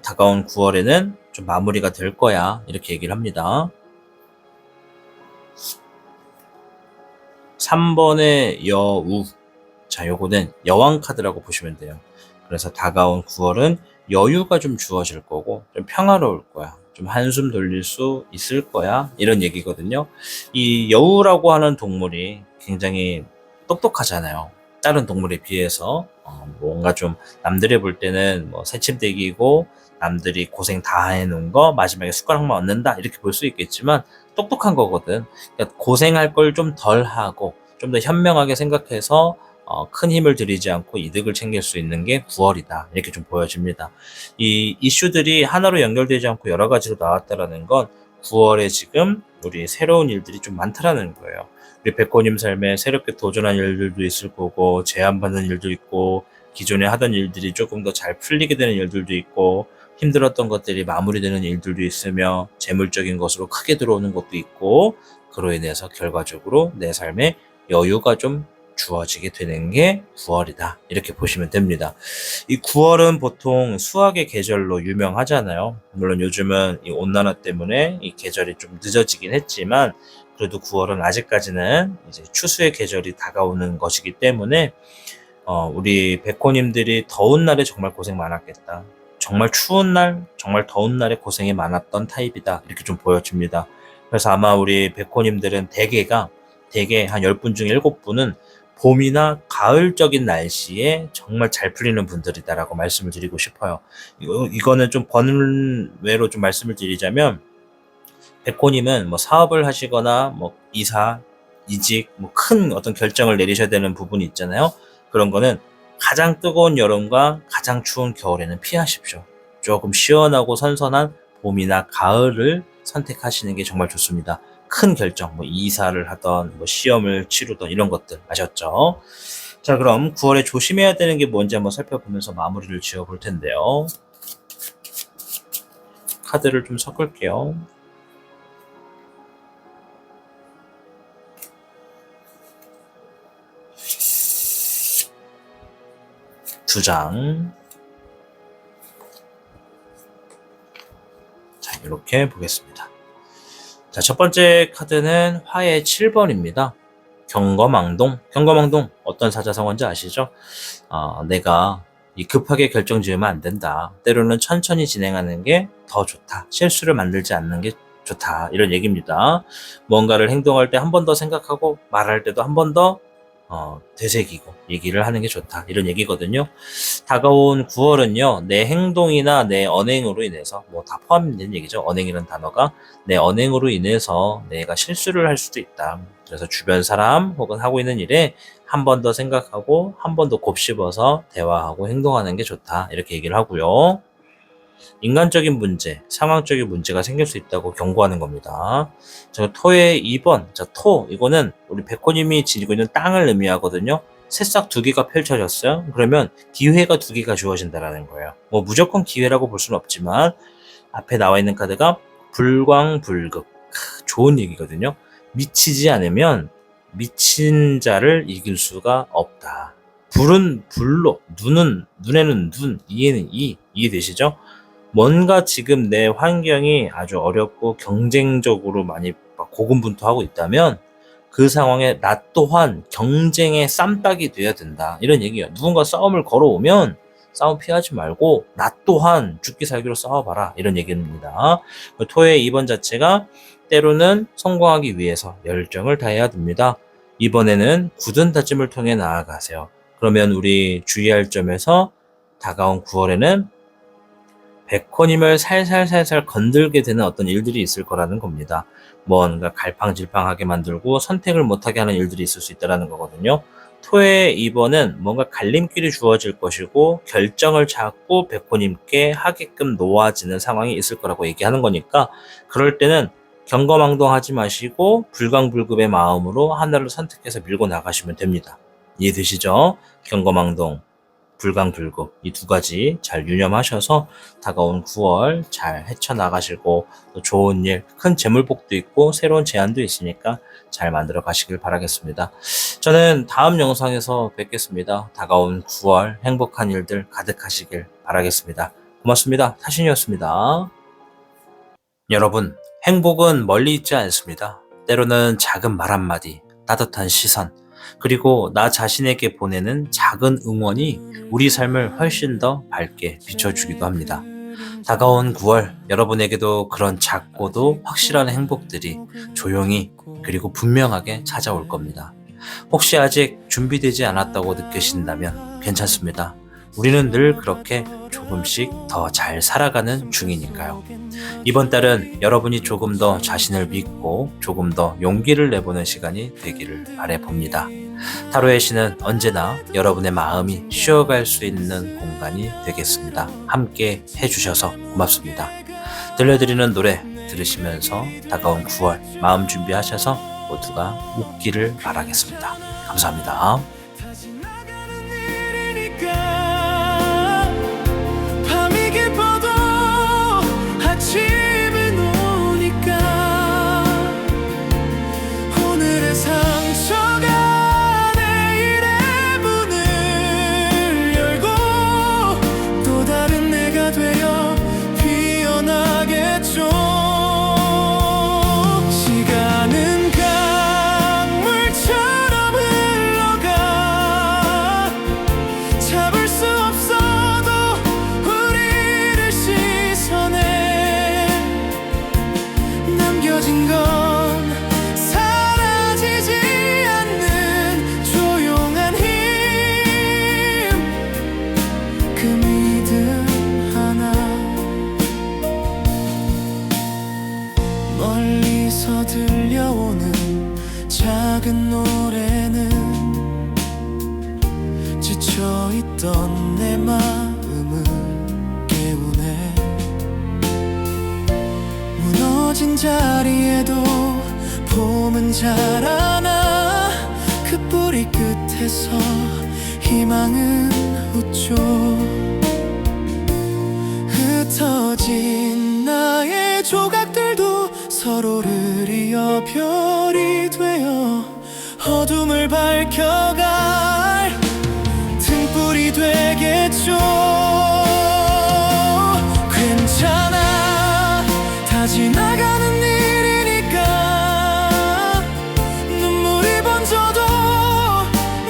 다가온 9월에는 좀 마무리가 될 거야. 이렇게 얘기를 합니다. 3번의 여우. 자, 요거는 여왕 카드라고 보시면 돼요. 그래서 다가온 9월은 여유가 좀 주어질 거고 좀 평화로울 거야. 좀 한숨 돌릴 수 있을 거야. 이런 얘기거든요. 이 여우라고 하는 동물이 굉장히 똑똑하잖아요. 다른 동물에 비해서 뭔가 좀 남들이 볼 때는 새침대기고 남들이 고생 다 해놓은 거 마지막에 숟가락만 얻는다 이렇게 볼 수 있겠지만 똑똑한 거거든. 그러니까 고생할 걸 좀 덜 하고 좀 더 현명하게 생각해서 큰 힘을 들이지 않고 이득을 챙길 수 있는 게 9월이다. 이렇게 좀 보여집니다. 이 이슈들이 하나로 연결되지 않고 여러 가지로 나왔다라는 건 9월에 지금 우리 새로운 일들이 좀 많다라는 거예요. 우리 백호님 삶에 새롭게 도전한 일들도 있을 거고, 제안받는 일도 있고, 기존에 하던 일들이 조금 더 잘 풀리게 되는 일들도 있고, 힘들었던 것들이 마무리되는 일들도 있으며 재물적인 것으로 크게 들어오는 것도 있고 그로 인해서 결과적으로 내 삶에 여유가 좀 주어지게 되는 게 9월이다. 이렇게 보시면 됩니다. 이 9월은 보통 수학의 계절로 유명하잖아요. 물론 요즘은 이 온난화 때문에 이 계절이 좀 늦어지긴 했지만 그래도 9월은 아직까지는 이제 추수의 계절이 다가오는 것이기 때문에 우리 백호님들이 더운 날에 정말 고생 많았겠다. 정말 추운 날, 정말 더운 날에 고생이 많았던 타입이다. 이렇게 좀 보여집니다. 그래서 아마 우리 백호님들은 대개 한 10분 중에 7분은 봄이나 가을적인 날씨에 정말 잘 풀리는 분들이다라고 말씀을 드리고 싶어요. 이거는 좀 번외로 좀 말씀을 드리자면, 백호님은 뭐 사업을 하시거나 뭐 이사, 이직, 뭐 큰 어떤 결정을 내리셔야 되는 부분이 있잖아요. 그런 거는 가장 뜨거운 여름과 가장 추운 겨울에는 피하십시오. 조금 시원하고 선선한 봄이나 가을을 선택하시는 게 정말 좋습니다. 큰 결정, 뭐 이사를 하던, 뭐 시험을 치르던 이런 것들 아셨죠? 자, 그럼 9월에 조심해야 되는 게 뭔지 한번 살펴보면서 마무리를 지어볼 텐데요. 카드를 좀 섞을게요. 두 장. 자, 이렇게 보겠습니다. 자, 첫 번째 카드는 화의 7번입니다. 경거망동. 경거망동 어떤 사자성어인지 아시죠? 내가 급하게 결정 지으면 안 된다. 때로는 천천히 진행하는 게 더 좋다. 실수를 만들지 않는 게 좋다. 이런 얘기입니다. 뭔가를 행동할 때 한 번 더 생각하고 말할 때도 한 번 더 되새기고 얘기를 하는 게 좋다. 이런 얘기거든요. 다가온 9월은요, 내 행동이나 내 언행으로 인해서, 뭐 다 포함된 얘기죠. 언행이라는 단어가 내 언행으로 인해서 내가 실수를 할 수도 있다. 그래서 주변 사람 혹은 하고 있는 일에 한 번 더 생각하고 한 번 더 곱씹어서 대화하고 행동하는 게 좋다. 이렇게 얘기를 하고요. 인간적인 문제, 상황적인 문제가 생길 수 있다고 경고하는 겁니다. 저 토의 2번, 이거는 우리 백호님이 지니고 있는 땅을 의미하거든요. 새싹 2개가 펼쳐졌어요. 그러면 기회가 2개가 주어진다라는 거예요. 뭐 무조건 기회라고 볼 수는 없지만 앞에 나와 있는 카드가 불광불극. 좋은 얘기거든요. 미치지 않으면 미친 자를 이길 수가 없다. 불은 불로, 눈에는 눈, 이에는 이. 이해되시죠? 뭔가 지금 내 환경이 아주 어렵고 경쟁적으로 많이 고군분투하고 있다면 그 상황에 나 또한 경쟁의 쌈딱이 돼야 된다. 이런 얘기예요. 누군가 싸움을 걸어오면 싸움 피하지 말고 나 또한 죽기 살기로 싸워봐라. 이런 얘기입니다. 토의 2번 자체가 때로는 성공하기 위해서 열정을 다해야 됩니다. 이번에는 굳은 다짐을 통해 나아가세요. 그러면 우리 주의할 점에서 다가온 9월에는 백호님을 살살살살 건들게 되는 어떤 일들이 있을 거라는 겁니다. 뭔가 갈팡질팡하게 만들고 선택을 못하게 하는 일들이 있을 수 있다는 거거든요. 토의 2번은 뭔가 갈림길이 주어질 것이고 결정을 자꾸 백호님께 하게끔 놓아지는 상황이 있을 거라고 얘기하는 거니까 그럴 때는 경거망동하지 마시고 불광불급의 마음으로 하나를 선택해서 밀고 나가시면 됩니다. 이해되시죠? 경거망동, 불광불급 이 2가지 잘 유념하셔서 다가온 9월 잘 헤쳐나가시고 또 좋은 일, 큰 재물복도 있고 새로운 제안도 있으니까 잘 만들어 가시길 바라겠습니다. 저는 다음 영상에서 뵙겠습니다. 다가온 9월 행복한 일들 가득하시길 바라겠습니다. 고맙습니다. 타신이었습니다. 여러분, 행복은 멀리 있지 않습니다. 때로는 작은 말 한마디, 따뜻한 시선, 그리고 나 자신에게 보내는 작은 응원이 우리 삶을 훨씬 더 밝게 비춰주기도 합니다. 다가온 9월, 여러분에게도 그런 작고도 확실한 행복들이 조용히 그리고 분명하게 찾아올 겁니다. 혹시 아직 준비되지 않았다고 느끼신다면 괜찮습니다. 우리는 늘 그렇게 조금씩 더 잘 살아가는 중이니까요. 이번 달은 여러분이 조금 더 자신을 믿고 조금 더 용기를 내보는 시간이 되기를 바라봅니다. 타로의 신은 언제나 여러분의 마음이 쉬어갈 수 있는 공간이 되겠습니다. 함께 해주셔서 고맙습니다. 들려드리는 노래 들으시면서 다가온 9월 마음 준비하셔서 모두가 웃기를 바라겠습니다. 감사합니다. 다시 나가는 일이니까 밤이 깊어도 되겠죠. 시간은 강물처럼 흘러가 잡을 수 없어도 우리를 시선해 남겨진 건 사라지지 않는 조용한 힘 그 믿음 하나 멀리서 들려오는 작은 노래는 지쳐있던 내 마음을 깨우네 무너진 자리에도 봄은 자라나 그 뿌리 끝에서 희망은 웃죠 흩어진 나의 조각들도 서로를 이어 별이 되어 어둠을 밝혀갈 등불이 되겠죠. 괜찮아 다 지나가는 일이니까 눈물이 번져도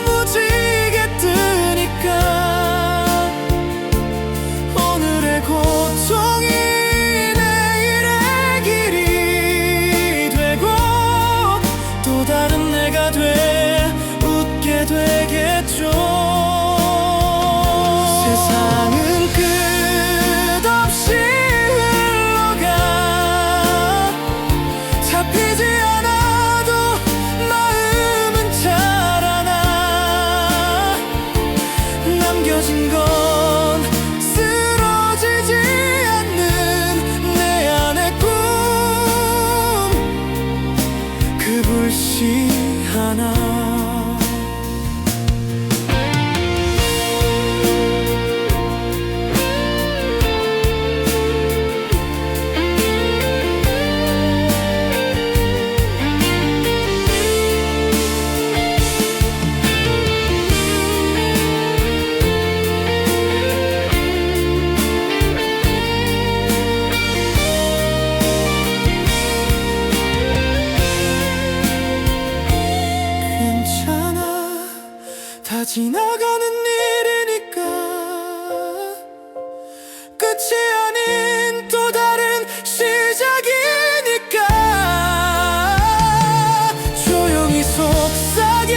무지개 뜨니까 오늘의 고통이 내일의 길이 되고 또 다른 내가 돼 웃게 되겠죠. 세상은 끝없이 흘러가 잡히지 않아도 마음은 자라나 남겨진 건 쓰러지지 않는 내 안의 꿈 그 불씨 하나 괜찮아 다 지나가는 일이니까 끝이 아닌 또 다른 시작이니까 조용히 속삭여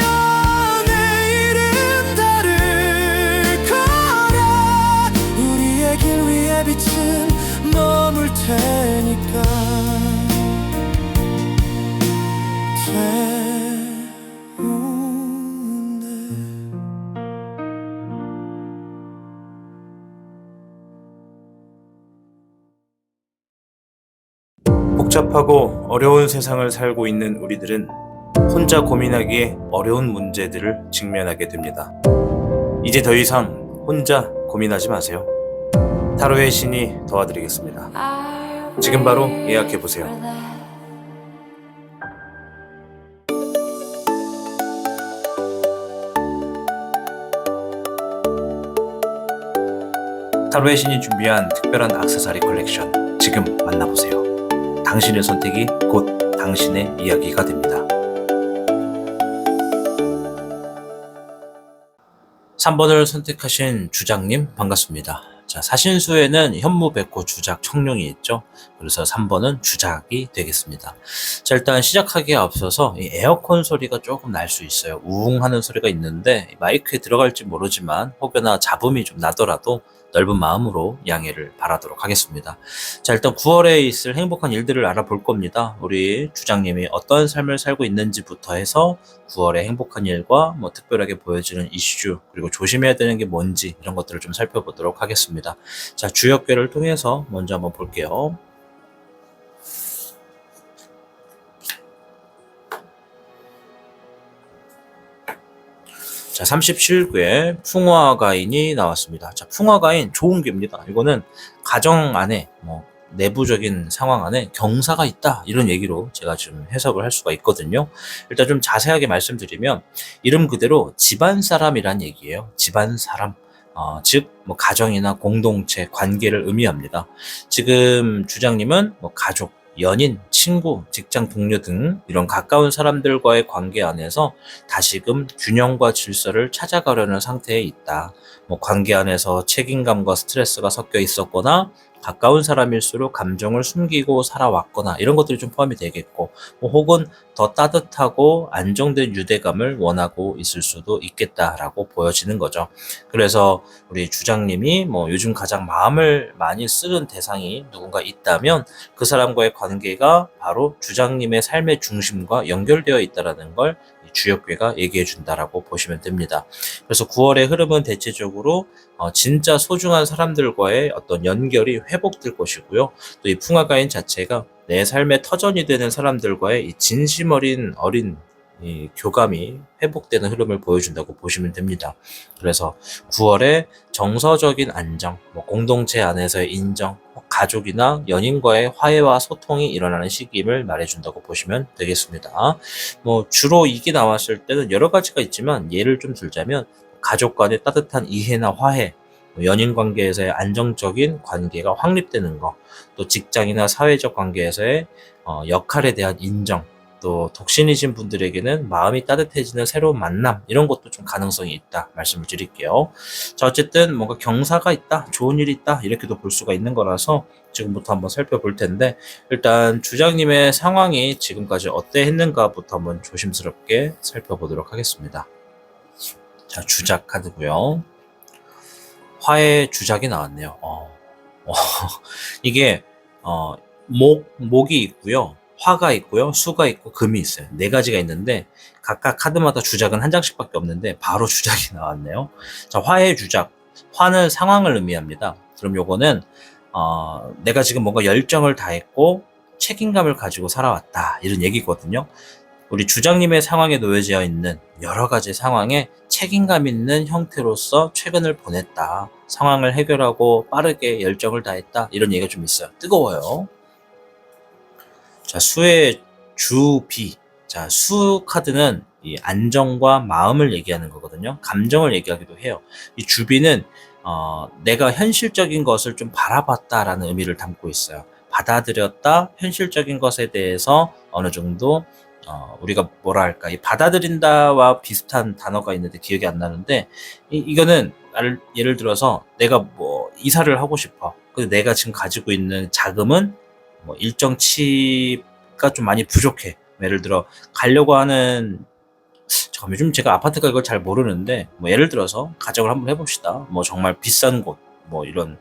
내일은 다를 거라 우리의 길 위에 빛은 머물 테니까 복잡하고 어려운 세상을 살고 있는 우리들은 혼자 고민하기에 어려운 문제들을 직면하게 됩니다. 이제 더 이상 혼자 고민하지 마세요. 타로의 신이 도와드리겠습니다. 지금 바로 예약해보세요. 타로의 신이 준비한 특별한 액세서리 컬렉션 지금 만나보세요. 당신의 선택이 곧 당신의 이야기가 됩니다. 3번을 선택하신 주작님 반갑습니다. 자, 사신수에는 현무, 백호, 주작, 청룡이 있죠. 그래서 3번은 주작이 되겠습니다. 자, 일단 시작하기에 앞서서 이 에어컨 소리가 조금 날 수 있어요. 우웅 하는 소리가 있는데 마이크에 들어갈지 모르지만 혹여나 잡음이 좀 나더라도 넓은 마음으로 양해를 바라도록 하겠습니다. 자, 일단 9월에 있을 행복한 일들을 알아볼 겁니다. 우리 주장님이 어떤 삶을 살고 있는지부터 해서 9월의 행복한 일과 뭐 특별하게 보여지는 이슈, 그리고 조심해야 되는 게 뭔지 이런 것들을 좀 살펴보도록 하겠습니다. 자, 주역궤를 통해서 먼저 한번 볼게요. 자, 37궤 풍화가인이 나왔습니다. 자, 풍화가인 좋은 궤입니다. 이거는 가정 안에 뭐 내부적인 상황 안에 경사가 있다 이런 얘기로 제가 지금 해석을 할 수가 있거든요. 일단 좀 자세하게 말씀드리면 이름 그대로 집안 사람이란 얘기예요. 집안 사람. 즉 뭐 가정이나 공동체, 관계를 의미합니다. 지금 주장님은 뭐 가족, 연인, 친구, 직장 동료 등 이런 가까운 사람들과의 관계 안에서 다시금 균형과 질서를 찾아가려는 상태에 있다. 뭐 관계 안에서 책임감과 스트레스가 섞여 있었거나 가까운 사람일수록 감정을 숨기고 살아왔거나 이런 것들이 좀 포함이 되겠고, 뭐 혹은 더 따뜻하고 안정된 유대감을 원하고 있을 수도 있겠다라고 보여지는 거죠. 그래서 우리 주장님이 뭐 요즘 가장 마음을 많이 쓰는 대상이 누군가 있다면 그 사람과의 관계가 바로 주장님의 삶의 중심과 연결되어 있다는 걸 주역괴가 얘기해 준다라고 보시면 됩니다. 그래서 9월의 흐름은 대체적으로 진짜 소중한 사람들과의 어떤 연결이 회복될 것이고요. 또 이 풍화가인 자체가 내 삶의 터전이 되는 사람들과의 이 진심 어린 이 교감이 회복되는 흐름을 보여준다고 보시면 됩니다. 그래서 9월에 정서적인 안정, 뭐 공동체 안에서의 인정, 가족이나 연인과의 화해와 소통이 일어나는 시기임을 말해준다고 보시면 되겠습니다. 뭐 주로 이게 나왔을 때는 여러 가지가 있지만 예를 좀 들자면 가족 간의 따뜻한 이해나 화해, 연인 관계에서의 안정적인 관계가 확립되는 거, 또 직장이나 사회적 관계에서의 역할에 대한 인정, 또 독신이신 분들에게는 마음이 따뜻해지는 새로운 만남, 이런 것도 좀 가능성이 있다 말씀을 드릴게요. 자, 어쨌든 뭔가 경사가 있다, 좋은 일이 있다, 이렇게도 볼 수가 있는 거라서 지금부터 한번 살펴볼 텐데, 일단 주장님의 상황이 지금까지 어때했는가부터 한번 조심스럽게 살펴보도록 하겠습니다. 자, 주작 카드고요. 화의 주작이 나왔네요. 이게 목이 있고요, 화가 있고요, 수가 있고 금이 있어요. 네 가지가 있는데 각각 카드마다 주작은 한 장씩밖에 없는데 바로 주작이 나왔네요. 자, 화의 주작. 화는 상황을 의미합니다. 그럼 요거는 내가 지금 뭔가 열정을 다했고 책임감을 가지고 살아왔다, 이런 얘기거든요. 우리 주장님의 상황에 놓여져 있는 여러 가지 상황에 책임감 있는 형태로서 최근을 보냈다, 상황을 해결하고 빠르게 열정을 다했다, 이런 얘기가 좀 있어요. 뜨거워요. 자, 수의 주비. 자, 수 카드는 이 안정과 마음을 얘기하는 거거든요. 감정을 얘기하기도 해요. 이 주비는 내가 현실적인 것을 좀 바라봤다라는 의미를 담고 있어요. 받아들였다, 현실적인 것에 대해서 어느 정도 우리가 뭐라 할까, 이 받아들인다와 비슷한 단어가 있는데 기억이 안 나는데, 이거는 예를 들어서 내가 뭐 이사를 하고 싶어. 근데 내가 지금 가지고 있는 자금은 뭐 일정 치가 좀 많이 부족해. 예를 들어 가려고 하는, 잠깐 요즘 제가 아파트 가격을 잘 모르는데, 뭐 예를 들어서 가정을 한번 해봅시다. 뭐 정말 비싼 곳, 뭐 이런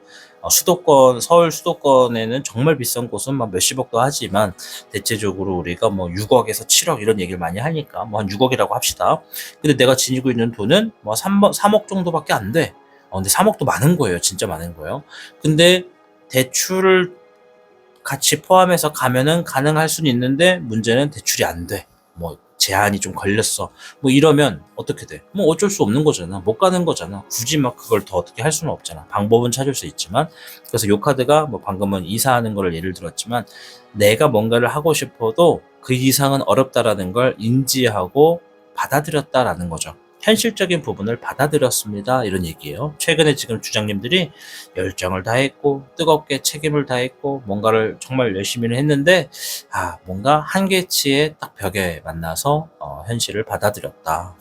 수도권, 서울 수도권에는 정말 비싼 곳은 막 몇십억도 하지만 대체적으로 우리가 뭐 6억에서 7억 이런 얘기를 많이 하니까 뭐 한 6억이라고 합시다. 근데 내가 지니고 있는 돈은 뭐 3억 정도밖에 안 돼. 근데 3억도 많은 거예요. 진짜 많은 거예요. 근데 대출을 같이 포함해서 가면은 가능할 수는 있는데 문제는 대출이 안 돼. 뭐 제한이 좀 걸렸어. 뭐 이러면 어떻게 돼? 뭐 어쩔 수 없는 거잖아. 못 가는 거잖아. 굳이 막 그걸 더 어떻게 할 수는 없잖아. 방법은 찾을 수 있지만. 그래서 요 카드가 뭐 방금은 이사하는 거를 예를 들었지만, 내가 뭔가를 하고 싶어도 그 이상은 어렵다라는 걸 인지하고 받아들였다라는 거죠. 현실적인 부분을 받아들였습니다, 이런 얘기예요. 최근에 지금 주장님들이 열정을 다했고 뜨겁게 책임을 다했고 뭔가를 정말 열심히는 했는데 뭔가 한계치의 딱 벽에 만나서 현실을 받아들였다.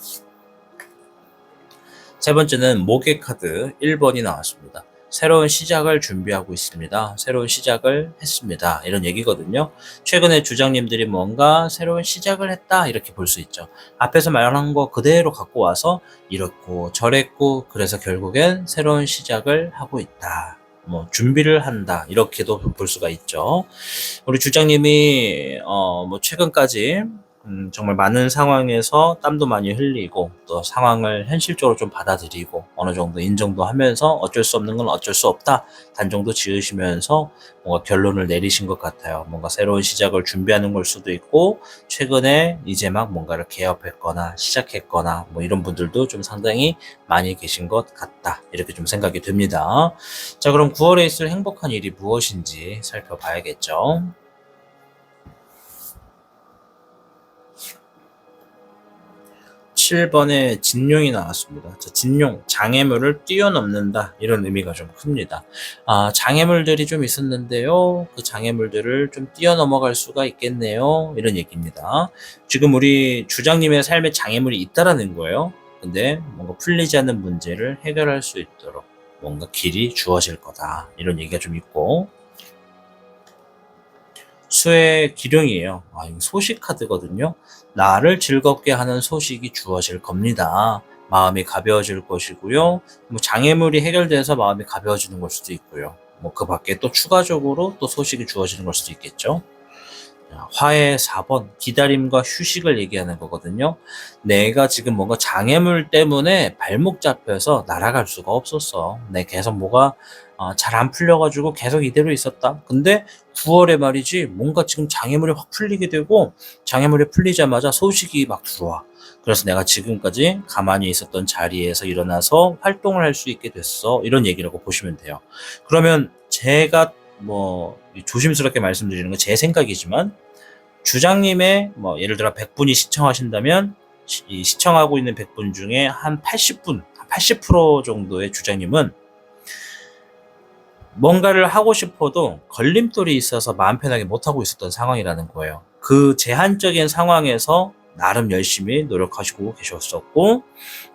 세 번째는 목의 카드 1번이 나왔습니다. 새로운 시작을 준비하고 있습니다. 새로운 시작을 했습니다, 이런 얘기거든요. 최근에 주장님들이 뭔가 새로운 시작을 했다, 이렇게 볼 수 있죠. 앞에서 말한 거 그대로 갖고 와서 이렇고 저랬고 그래서 결국엔 새로운 시작을 하고 있다, 뭐 준비를 한다, 이렇게도 볼 수가 있죠. 우리 주장님이 뭐 최근까지 정말 많은 상황에서 땀도 많이 흘리고 또 상황을 현실적으로 좀 받아들이고 어느 정도 인정도 하면서 어쩔 수 없는 건 어쩔 수 없다 단정도 지으시면서 뭔가 결론을 내리신 것 같아요. 뭔가 새로운 시작을 준비하는 걸 수도 있고, 최근에 이제 막 뭔가를 개업했거나 시작했거나 뭐 이런 분들도 좀 상당히 많이 계신 것 같다, 이렇게 좀 생각이 듭니다. 자, 그럼 9월에 있을 행복한 일이 무엇인지 살펴봐야겠죠. 7번에 진용이 나왔습니다. 자, 진용, 장애물을 뛰어넘는다. 이런 의미가 좀 큽니다. 장애물들이 좀 있었는데요. 그 장애물들을 좀 뛰어넘어갈 수가 있겠네요. 이런 얘기입니다. 지금 우리 주장님의 삶에 장애물이 있다라는 거예요. 근데 뭔가 풀리지 않는 문제를 해결할 수 있도록 뭔가 길이 주어질 거다. 이런 얘기가 좀 있고, 수의 기령이에요. 이거 소식 카드거든요. 나를 즐겁게 하는 소식이 주어질 겁니다. 마음이 가벼워질 것이고요. 뭐 장애물이 해결돼서 마음이 가벼워지는 걸 수도 있고요. 뭐 그 밖에 또 추가적으로 또 소식이 주어지는 걸 수도 있겠죠. 화의 4번, 기다림과 휴식을 얘기하는 거거든요. 내가 지금 뭔가 장애물 때문에 발목 잡혀서 날아갈 수가 없었어. 내 계속 뭐가 잘 안 풀려가지고 계속 이대로 있었다. 근데 9월에 말이지 뭔가 지금 장애물이 확 풀리게 되고, 장애물이 풀리자마자 소식이 막 들어와. 그래서 내가 지금까지 가만히 있었던 자리에서 일어나서 활동을 할 수 있게 됐어. 이런 얘기라고 보시면 돼요. 그러면 제가 뭐 조심스럽게 말씀드리는 건 제 생각이지만, 주장님의 뭐 예를 들어 100분이 시청하신다면 이 시청하고 있는 100분 중에 한 80분, 80% 정도의 주장님은 뭔가를 하고 싶어도 걸림돌이 있어서 마음 편하게 못하고 있었던 상황이라는 거예요. 그 제한적인 상황에서 나름 열심히 노력하시고 계셨었고,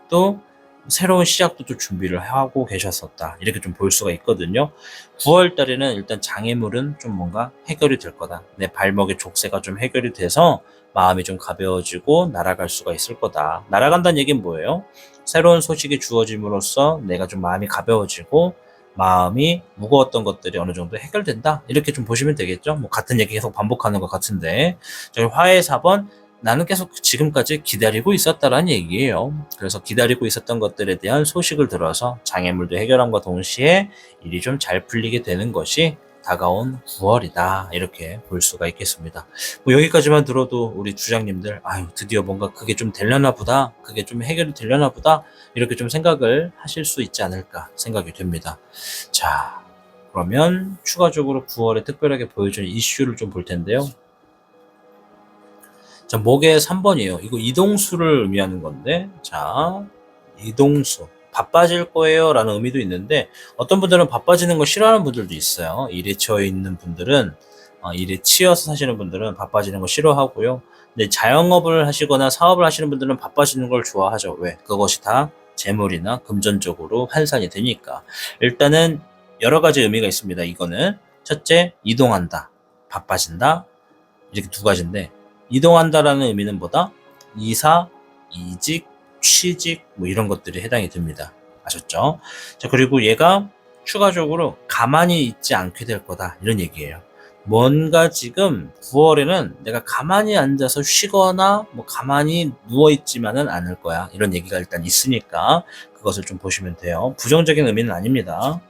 또 새로운 시작도 또 준비를 하고 계셨었다. 이렇게 좀 볼 수가 있거든요. 9월 달에는 일단 장애물은 좀 뭔가 해결이 될 거다. 내 발목의 족쇄가 좀 해결이 돼서 마음이 좀 가벼워지고 날아갈 수가 있을 거다. 날아간다는 얘기는 뭐예요? 새로운 소식이 주어짐으로써 내가 좀 마음이 가벼워지고 마음이 무거웠던 것들이 어느 정도 해결된다. 이렇게 좀 보시면 되겠죠. 뭐 같은 얘기 계속 반복하는 것 같은데, 저희 화해 4번, 나는 계속 지금까지 기다리고 있었다라는 얘기예요. 그래서 기다리고 있었던 것들에 대한 소식을 들어서 장애물도 해결함과 동시에 일이 좀 잘 풀리게 되는 것이 다가온 9월이다. 이렇게 볼 수가 있겠습니다. 뭐 여기까지만 들어도 우리 주장님들, 드디어 뭔가 그게 좀 되려나 보다. 그게 좀 해결이 되려나 보다. 이렇게 좀 생각을 하실 수 있지 않을까 생각이 됩니다. 자, 그러면 추가적으로 9월에 특별하게 보여주는 이슈를 좀 볼 텐데요. 자, 목의 3번이에요. 이거 이동수를 의미하는 건데, 자, 이동수. 바빠질 거예요 라는 의미도 있는데, 어떤 분들은 바빠지는 거 싫어하는 분들도 있어요. 일에 치여 있는 분들은, 일에 치여서 사시는 분들은 바빠지는 거 싫어하고요. 근데 자영업을 하시거나 사업을 하시는 분들은 바빠지는 걸 좋아하죠. 왜? 그것이 다 재물이나 금전적으로 환산이 되니까. 일단은 여러 가지 의미가 있습니다. 이거는 첫째, 이동한다, 바빠진다, 이렇게 두 가지인데, 이동한다라는 의미는 뭐다? 이사, 이직, 취직 뭐 이런 것들이 해당이 됩니다. 아셨죠? 자, 그리고 얘가 추가적으로 가만히 있지 않게 될 거다. 이런 얘기예요. 뭔가 지금 9월에는 내가 가만히 앉아서 쉬거나 뭐 가만히 누워있지만은 않을 거야. 이런 얘기가 일단 있으니까 그것을 좀 보시면 돼요. 부정적인 의미는 아닙니다.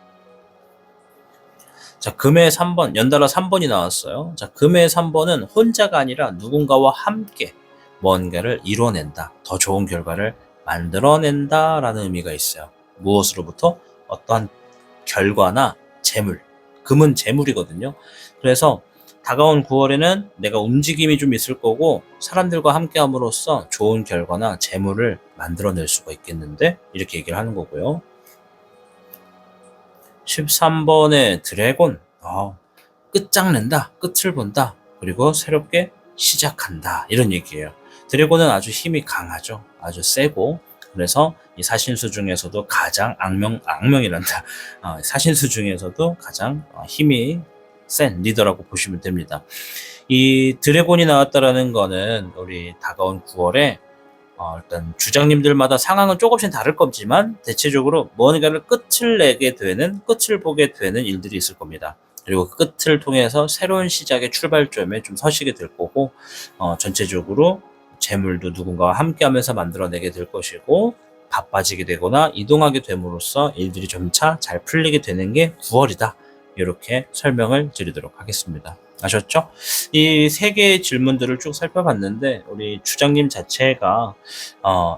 자, 금의 3번, 연달아 3번이 나왔어요. 자, 금의 3번은 혼자가 아니라 누군가와 함께 뭔가를 이뤄낸다. 더 좋은 결과를 만들어낸다 라는 의미가 있어요. 무엇으로부터? 어떠한 결과나 재물. 금은 재물이거든요. 그래서 다가온 9월에는 내가 움직임이 좀 있을 거고, 사람들과 함께 함으로써 좋은 결과나 재물을 만들어낼 수가 있겠는데, 이렇게 얘기를 하는 거고요. 13번의 드래곤. 끝장낸다, 끝을 본다, 그리고 새롭게 시작한다, 이런 얘기예요. 드래곤은 아주 힘이 강하죠. 아주 세고, 그래서 이 사신수 중에서도 가장 악명이란다. 사신수 중에서도 가장 힘이 센 리더라고 보시면 됩니다. 이 드래곤이 나왔다라는 거는 우리 다가온 9월에 일단 주장님들마다 상황은 조금씩 다를 거지만 대체적으로 뭔가를 끝을 보게 되는 일들이 있을 겁니다. 그리고 그 끝을 통해서 새로운 시작의 출발점에 좀 서시게 될 거고, 전체적으로 재물도 누군가와 함께 하면서 만들어내게 될 것이고, 바빠지게 되거나 이동하게 됨으로써 일들이 점차 잘 풀리게 되는 게 9월이다. 이렇게 설명을 드리도록 하겠습니다. 아셨죠? 이 세 개의 질문들을 쭉 살펴봤는데, 우리 주장님 자체가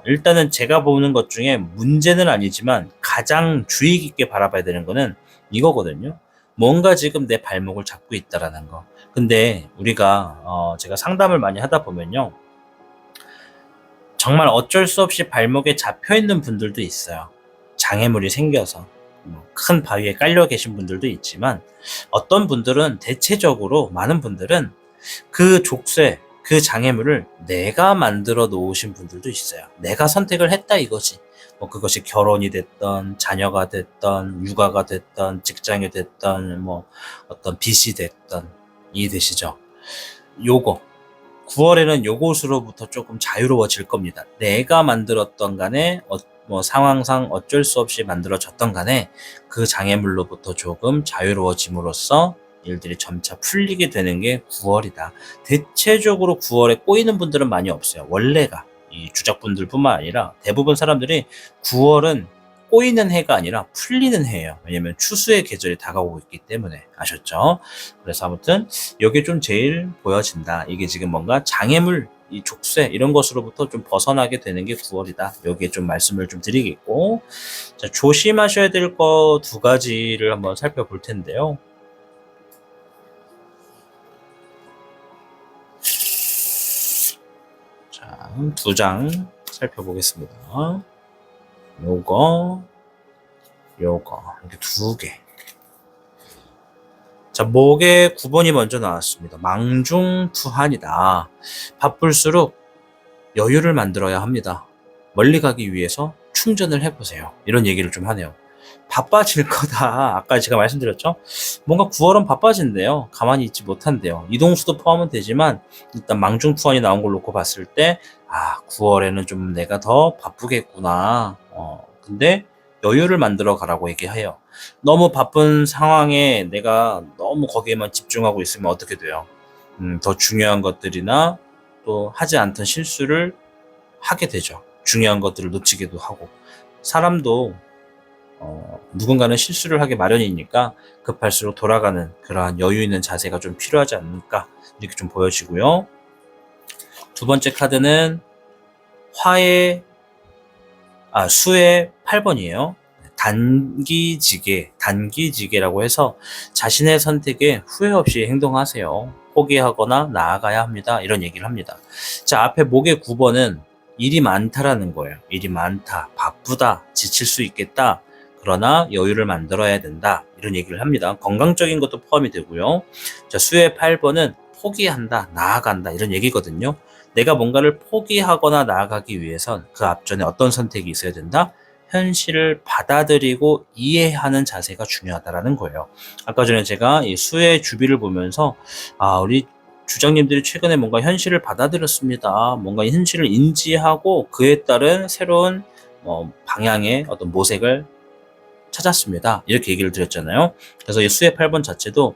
일단은 제가 보는 것 중에 문제는 아니지만 가장 주의 깊게 바라봐야 되는 거는 이거거든요. 뭔가 지금 내 발목을 잡고 있다라는 거. 근데 우리가 제가 상담을 많이 하다 보면요, 정말 어쩔 수 없이 발목에 잡혀 있는 분들도 있어요. 장애물이 생겨서 큰 바위에 깔려 계신 분들도 있지만, 어떤 분들은 대체적으로 많은 분들은 그 족쇄, 그 장애물을 내가 만들어 놓으신 분들도 있어요. 내가 선택을 했다 이거지. 뭐 그것이 결혼이 됐던, 자녀가 됐던, 육아가 됐던, 직장이 됐던, 뭐 어떤 빚이 됐던, 이해되시죠? 요거 9월에는 요것으로부터 조금 자유로워질 겁니다. 내가 만들었던 간에 뭐 상황상 어쩔 수 없이 만들어졌던 간에 그 장애물로부터 조금 자유로워짐으로써 일들이 점차 풀리게 되는 게 9월이다. 대체적으로 9월에 꼬이는 분들은 많이 없어요. 원래가 이 주작분들뿐만 아니라 대부분 사람들이 9월은 꼬이는 해가 아니라 풀리는 해예요. 왜냐면 추수의 계절이 다가오고 있기 때문에. 아셨죠? 그래서 아무튼 이게 좀 제일 보여진다. 이게 지금 뭔가 장애물, 이 족쇄 이런 것으로부터 좀 벗어나게 되는 게 9월이다. 여기에 좀 말씀을 좀 드리겠고, 자, 조심하셔야 될 거 두 가지를 한번 살펴볼 텐데요. 자, 두 장 살펴보겠습니다. 요거 이렇게 두 개. 자, 목에 9번이 먼저 나왔습니다. 망중투한이다. 바쁠수록 여유를 만들어야 합니다. 멀리 가기 위해서 충전을 해보세요. 이런 얘기를 좀 하네요. 바빠질 거다. 아까 제가 말씀드렸죠? 뭔가 9월은 바빠진대요. 가만히 있지 못한대요. 이동수도 포함은 되지만 일단 망중투한이 나온 걸 놓고 봤을 때 9월에는 좀 내가 더 바쁘겠구나. 근데 여유를 만들어 가라고 얘기해요. 너무 바쁜 상황에 내가 너무 거기에만 집중하고 있으면 어떻게 돼요? 더 중요한 것들이나 또 하지 않던 실수를 하게 되죠. 중요한 것들을 놓치기도 하고. 사람도 누군가는 실수를 하게 마련이니까 급할수록 돌아가는 그러한 여유 있는 자세가 좀 필요하지 않을까 이렇게 좀 보여지고요. 두 번째 카드는 수의 8번이에요. 단기지게라고 해서 자신의 선택에 후회 없이 행동하세요. 포기하거나 나아가야 합니다. 이런 얘기를 합니다. 자, 앞에 목의 9번은 일이 많다라는 거예요. 일이 많다, 바쁘다, 지칠 수 있겠다. 그러나 여유를 만들어야 된다. 이런 얘기를 합니다. 건강적인 것도 포함이 되고요. 자, 수의 8번은 포기한다, 나아간다. 이런 얘기거든요. 내가 뭔가를 포기하거나 나아가기 위해선 그 앞전에 어떤 선택이 있어야 된다? 현실을 받아들이고 이해하는 자세가 중요하다라는 거예요. 아까 전에 제가 이 수의 주비를 보면서 우리 주장님들이 최근에 뭔가 현실을 받아들였습니다. 뭔가 현실을 인지하고 그에 따른 새로운 방향의 어떤 모색을 찾았습니다. 이렇게 얘기를 드렸잖아요. 그래서 이 수의 8번 자체도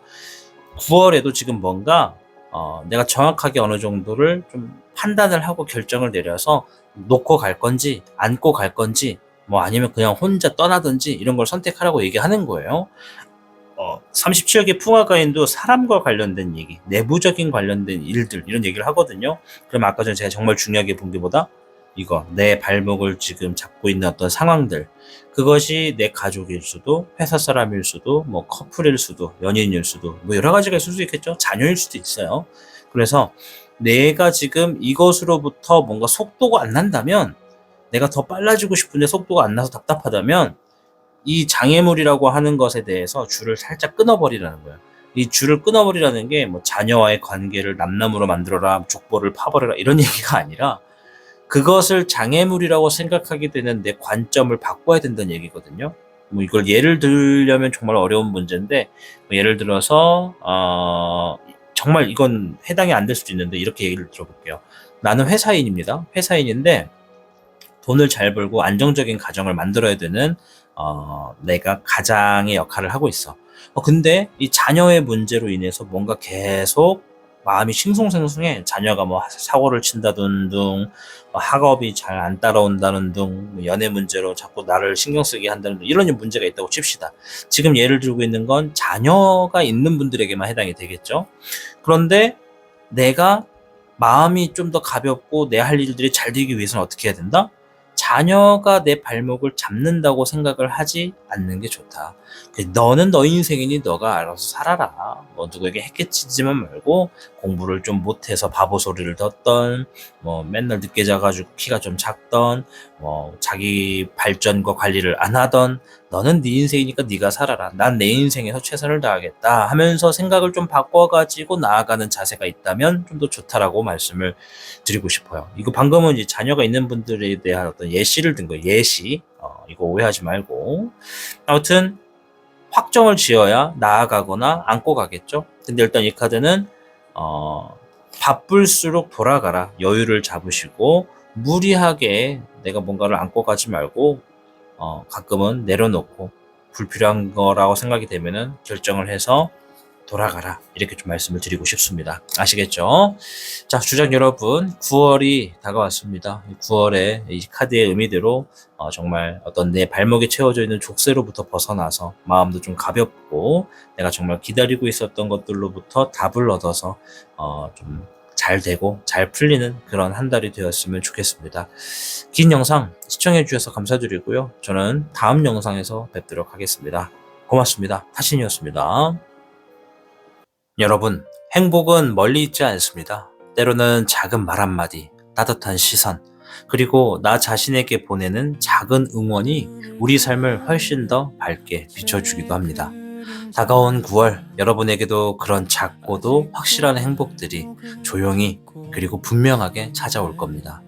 9월에도 지금 뭔가 내가 정확하게 어느 정도를 좀 판단을 하고 결정을 내려서 놓고 갈 건지 안고 갈 건지 뭐 아니면 그냥 혼자 떠나든지 이런 걸 선택하라고 얘기하는 거예요. 37억의 풍화가인도 사람과 관련된 얘기, 내부적인 관련된 일들 이런 얘기를 하거든요. 그럼 아까 전에 제가 정말 중요하게 본 게 뭐다? 이거 내 발목을 지금 잡고 있는 어떤 상황들, 그것이 내 가족일 수도, 회사 사람일 수도, 뭐 커플일 수도, 연인일 수도, 뭐 여러 가지가 있을 수 있겠죠. 자녀일 수도 있어요. 그래서 내가 지금 이것으로부터 뭔가 속도가 안 난다면, 내가 더 빨라지고 싶은데 속도가 안 나서 답답하다면 이 장애물이라고 하는 것에 대해서 줄을 살짝 끊어버리라는 거예요. 이 줄을 끊어버리라는 게 뭐 자녀와의 관계를 남남으로 만들어라, 족보를 파버려라 이런 얘기가 아니라 그것을 장애물이라고 생각하게 되는 내 관점을 바꿔야 된다는 얘기거든요. 뭐 이걸 예를 들려면 정말 어려운 문제인데, 뭐 예를 들어서 정말 이건 해당이 안 될 수도 있는데 이렇게 얘기를 들어볼게요. 나는 회사인입니다. 회사인인데 돈을 잘 벌고 안정적인 가정을 만들어야 되는 내가 가장의 역할을 하고 있어. 근데 이 자녀의 문제로 인해서 뭔가 계속 마음이 싱숭생숭해. 자녀가 뭐 사고를 친다든 등, 학업이 잘 안 따라온다는 등, 연애 문제로 자꾸 나를 신경 쓰게 한다는 등 이런 문제가 있다고 칩시다. 지금 예를 들고 있는 건 자녀가 있는 분들에게만 해당이 되겠죠. 그런데 내가 마음이 좀 더 가볍고 내 할 일들이 잘 되기 위해서는 어떻게 해야 된다? 자녀가 내 발목을 잡는다고 생각을 하지 않는 게 좋다. 너는 너 인생이니 너가 알아서 살아라. 뭐 누구에게 해끼치지만 말고 공부를 좀 못해서 바보 소리를 듣던, 뭐 맨날 늦게 자가지고 키가 좀 작던, 뭐 자기 발전과 관리를 안 하던, 너는 네 인생이니까 네가 살아라. 난 내 인생에서 최선을 다하겠다 하면서 생각을 좀 바꿔가지고 나아가는 자세가 있다면 좀 더 좋다라고 말씀을 드리고 싶어요. 이거 방금은 이제 자녀가 있는 분들에 대한 어떤 예시를 든 거예요. 예시. 이거 오해하지 말고. 아무튼 확정을 지어야 나아가거나 안고 가겠죠. 근데 일단 이 카드는 바쁠수록 돌아가라. 여유를 잡으시고 무리하게 내가 뭔가를 안고 가지 말고 가끔은 내려놓고 불필요한 거라고 생각이 되면은 결정을 해서 돌아가라. 이렇게 좀 말씀을 드리고 싶습니다. 아시겠죠? 자, 주작 여러분, 9월이 다가왔습니다. 9월에 이 카드의 의미대로 정말 어떤 내 발목에 채워져 있는 족쇄로부터 벗어나서 마음도 좀 가볍고 내가 정말 기다리고 있었던 것들로부터 답을 얻어서 좀 잘 되고 잘 풀리는 그런 한 달이 되었으면 좋겠습니다. 긴 영상 시청해 주셔서 감사드리고요. 저는 다음 영상에서 뵙도록 하겠습니다. 고맙습니다. 타신이었습니다. 여러분, 행복은 멀리 있지 않습니다. 때로는 작은 말 한마디, 따뜻한 시선, 그리고 나 자신에게 보내는 작은 응원이 우리 삶을 훨씬 더 밝게 비춰주기도 합니다. 다가온 9월, 여러분에게도 그런 작고도 확실한 행복들이 조용히 그리고 분명하게 찾아올 겁니다.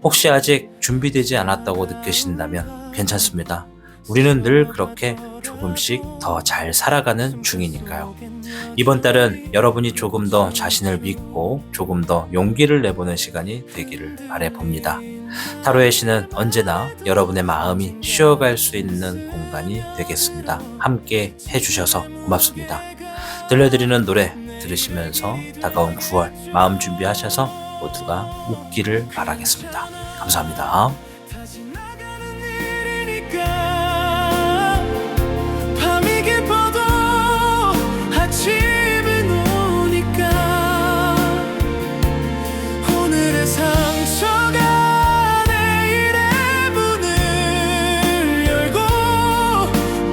혹시 아직 준비되지 않았다고 느끼신다면 괜찮습니다. 우리는 늘 그렇게 조금씩 더 잘 살아가는 중이니까요. 이번 달은 여러분이 조금 더 자신을 믿고 조금 더 용기를 내보는 시간이 되기를 바라봅니다. 타로의 신은 언제나 여러분의 마음이 쉬어갈 수 있는 공간이 되겠습니다. 함께 해주셔서 고맙습니다. 들려드리는 노래 들으시면서 다가온 9월 마음 준비하셔서 모두가 웃기를 바라겠습니다. 감사합니다. 밤이 깊어도 아침은 오니까 오늘의 상처가 내일의 문을 열고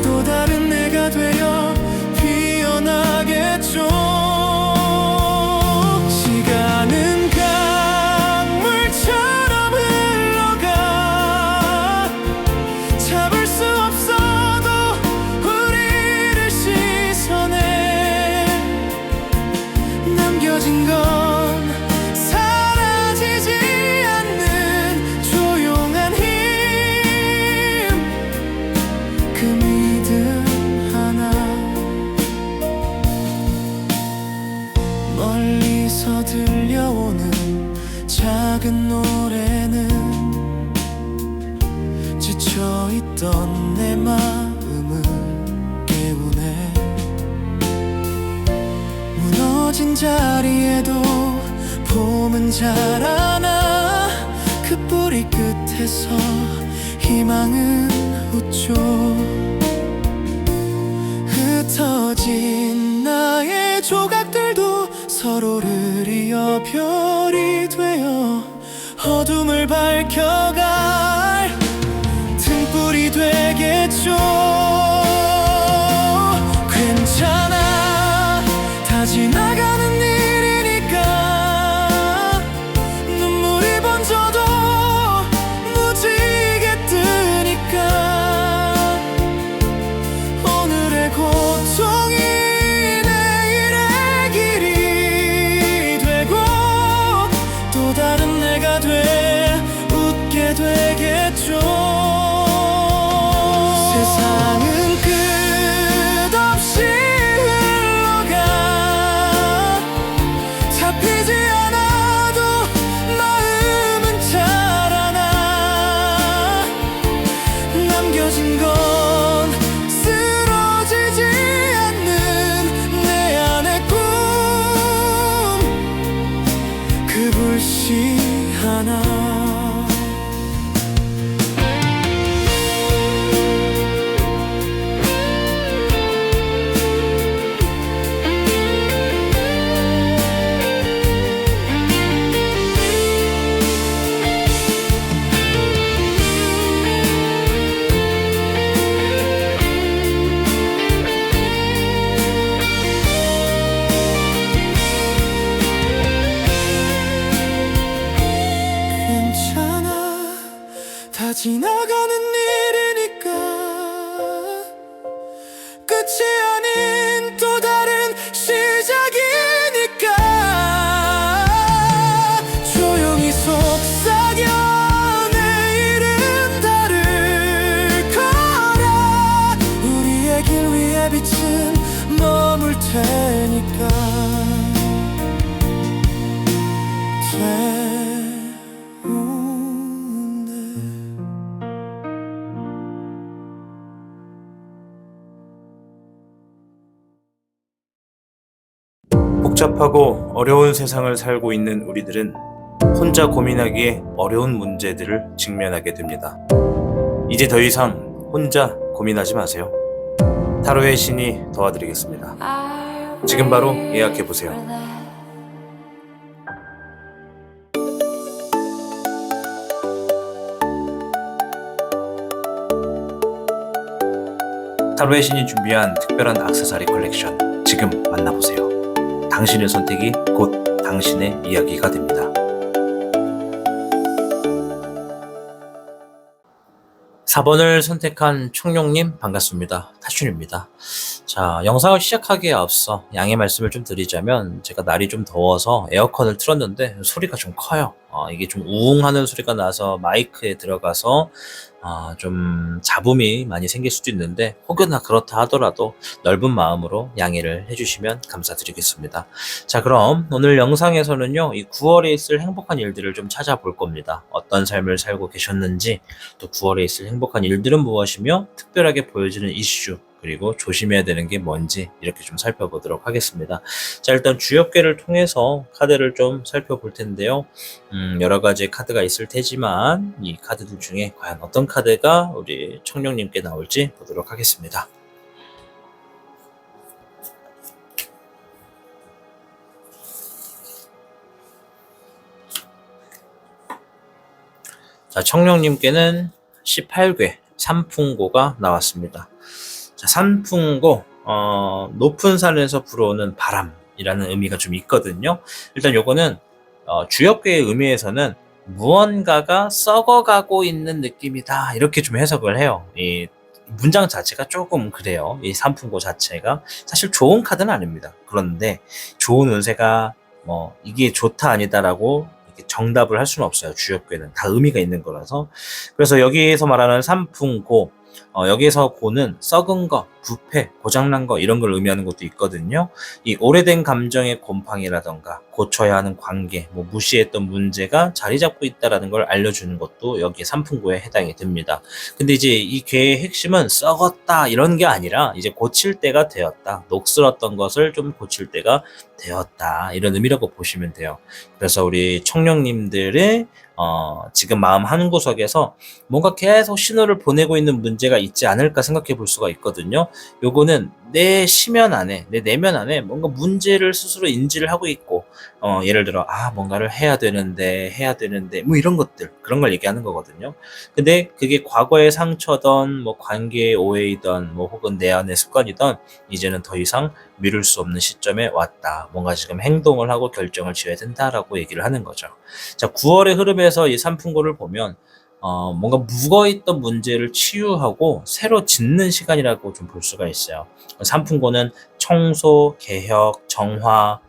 또 다른 내가 되어 피어나겠죠. 시간은 강물처럼 흘러가 잡을 수 없어도 우리를 씻어내. 남겨진 건 사라지지 않는 조용한 힘, 그 믿음 하나. 멀리서 들려오는 작은 노래는 지쳐있던 내 마음을 깨우네. 무너진 자리에도 봄은 자라나 그 뿌리 끝에서 희망은 웃죠. 흩어진 나의 조각들도 서로를 이어 별이 되어 어둠을 밝혀갈 등불이 되겠죠. 괜찮아, 다 지나가는 일이니까. 눈물이 번져도 무지개 뜨니까. 오늘의 고통이 내일의 길이 되고 또 다른 내가 돼 웃게 되겠죠. 세상은 복잡하고 어려운 세상을 살고 있는 우리들은 혼자 고민하기에 어려운 문제들을 직면하게 됩니다. 이제 더 이상 혼자 고민하지 마세요. 타로의 신이 도와드리겠습니다. 지금 바로 예약해보세요. 타로의 신이 준비한 특별한 액세서리 컬렉션, 지금 만나보세요. 당신의 선택이 곧 당신의 이야기가 됩니다. 4번을 선택한 청룡님 반갑습니다. 타춘입니다. 자, 영상을 시작하기에 앞서 양해 말씀을 좀 드리자면, 제가 날이 좀 더워서 에어컨을 틀었는데 소리가 좀 커요. 이게 좀 우웅하는 소리가 나서 마이크에 들어가서 좀 잡음이 많이 생길 수도 있는데, 혹여나 그렇다 하더라도 넓은 마음으로 양해를 해주시면 감사드리겠습니다. 자, 그럼 오늘 영상에서는요, 이 9월에 있을 행복한 일들을 좀 찾아볼 겁니다. 어떤 삶을 살고 계셨는지, 또 9월에 있을 행복한 일들은 무엇이며 특별하게 보여지는 이슈, 그리고 조심해야 되는 게 뭔지 이렇게 좀 살펴보도록 하겠습니다. 자, 일단 주역궤를 통해서 카드를 좀 살펴볼 텐데요. 여러 가지 카드가 있을 테지만 이 카드들 중에 과연 어떤 카드가 우리 청룡님께 나올지 보도록 하겠습니다. 자, 청룡님께는 18궤 산풍고가 나왔습니다. 자, 산풍고, 높은 산에서 불어오는 바람이라는 의미가 좀 있거든요. 일단 요거는 주역궤의 의미에서는 무언가가 썩어가고 있는 느낌이다, 이렇게 좀 해석을 해요. 이 문장 자체가 조금 그래요. 이 산풍고 자체가 사실 좋은 카드는 아닙니다. 그런데 좋은 운세가 뭐 이게 좋다 아니다라고 이렇게 정답을 할 수는 없어요. 주역궤는 다 의미가 있는 거라서. 그래서 여기에서 말하는 산풍고, 여기에서 고는 썩은 거, 부패, 고장난 거 이런 걸 의미하는 것도 있거든요. 이 오래된 감정의 곰팡이라던가 고쳐야 하는 관계, 뭐 무시했던 문제가 자리 잡고 있다라는 걸 알려주는 것도 여기에 산풍고에 해당이 됩니다. 근데 이제 이 괴의 핵심은 썩었다 이런 게 아니라 이제 고칠 때가 되었다, 녹슬었던 것을 좀 고칠 때가 되었다, 이런 의미라고 보시면 돼요. 그래서 우리 청룡님들의 지금 마음 한구석에서 뭔가 계속 신호를 보내고 있는 문제가 있지 않을까 생각해 볼 수가 있거든요. 요거는 내 심연 안에, 내 내면 안에 뭔가 문제를 스스로 인지를 하고 있고, 예를 들어 뭔가를 해야 되는데 뭐 이런 것들, 그런 걸 얘기하는 거거든요. 근데 그게 과거의 상처던 뭐 관계의 오해이던 뭐 혹은 내 안의 습관이던 이제는 더 이상 미룰 수 없는 시점에 왔다, 뭔가 지금 행동을 하고 결정을 지어야 된다라고 얘기를 하는 거죠. 자, 9월의 흐름에서 이 산풍고를 보면 뭔가 묵어있던 문제를 치유하고 새로 짓는 시간이라고 좀 볼 수가 있어요. 산풍고는 청소, 개혁, 정화,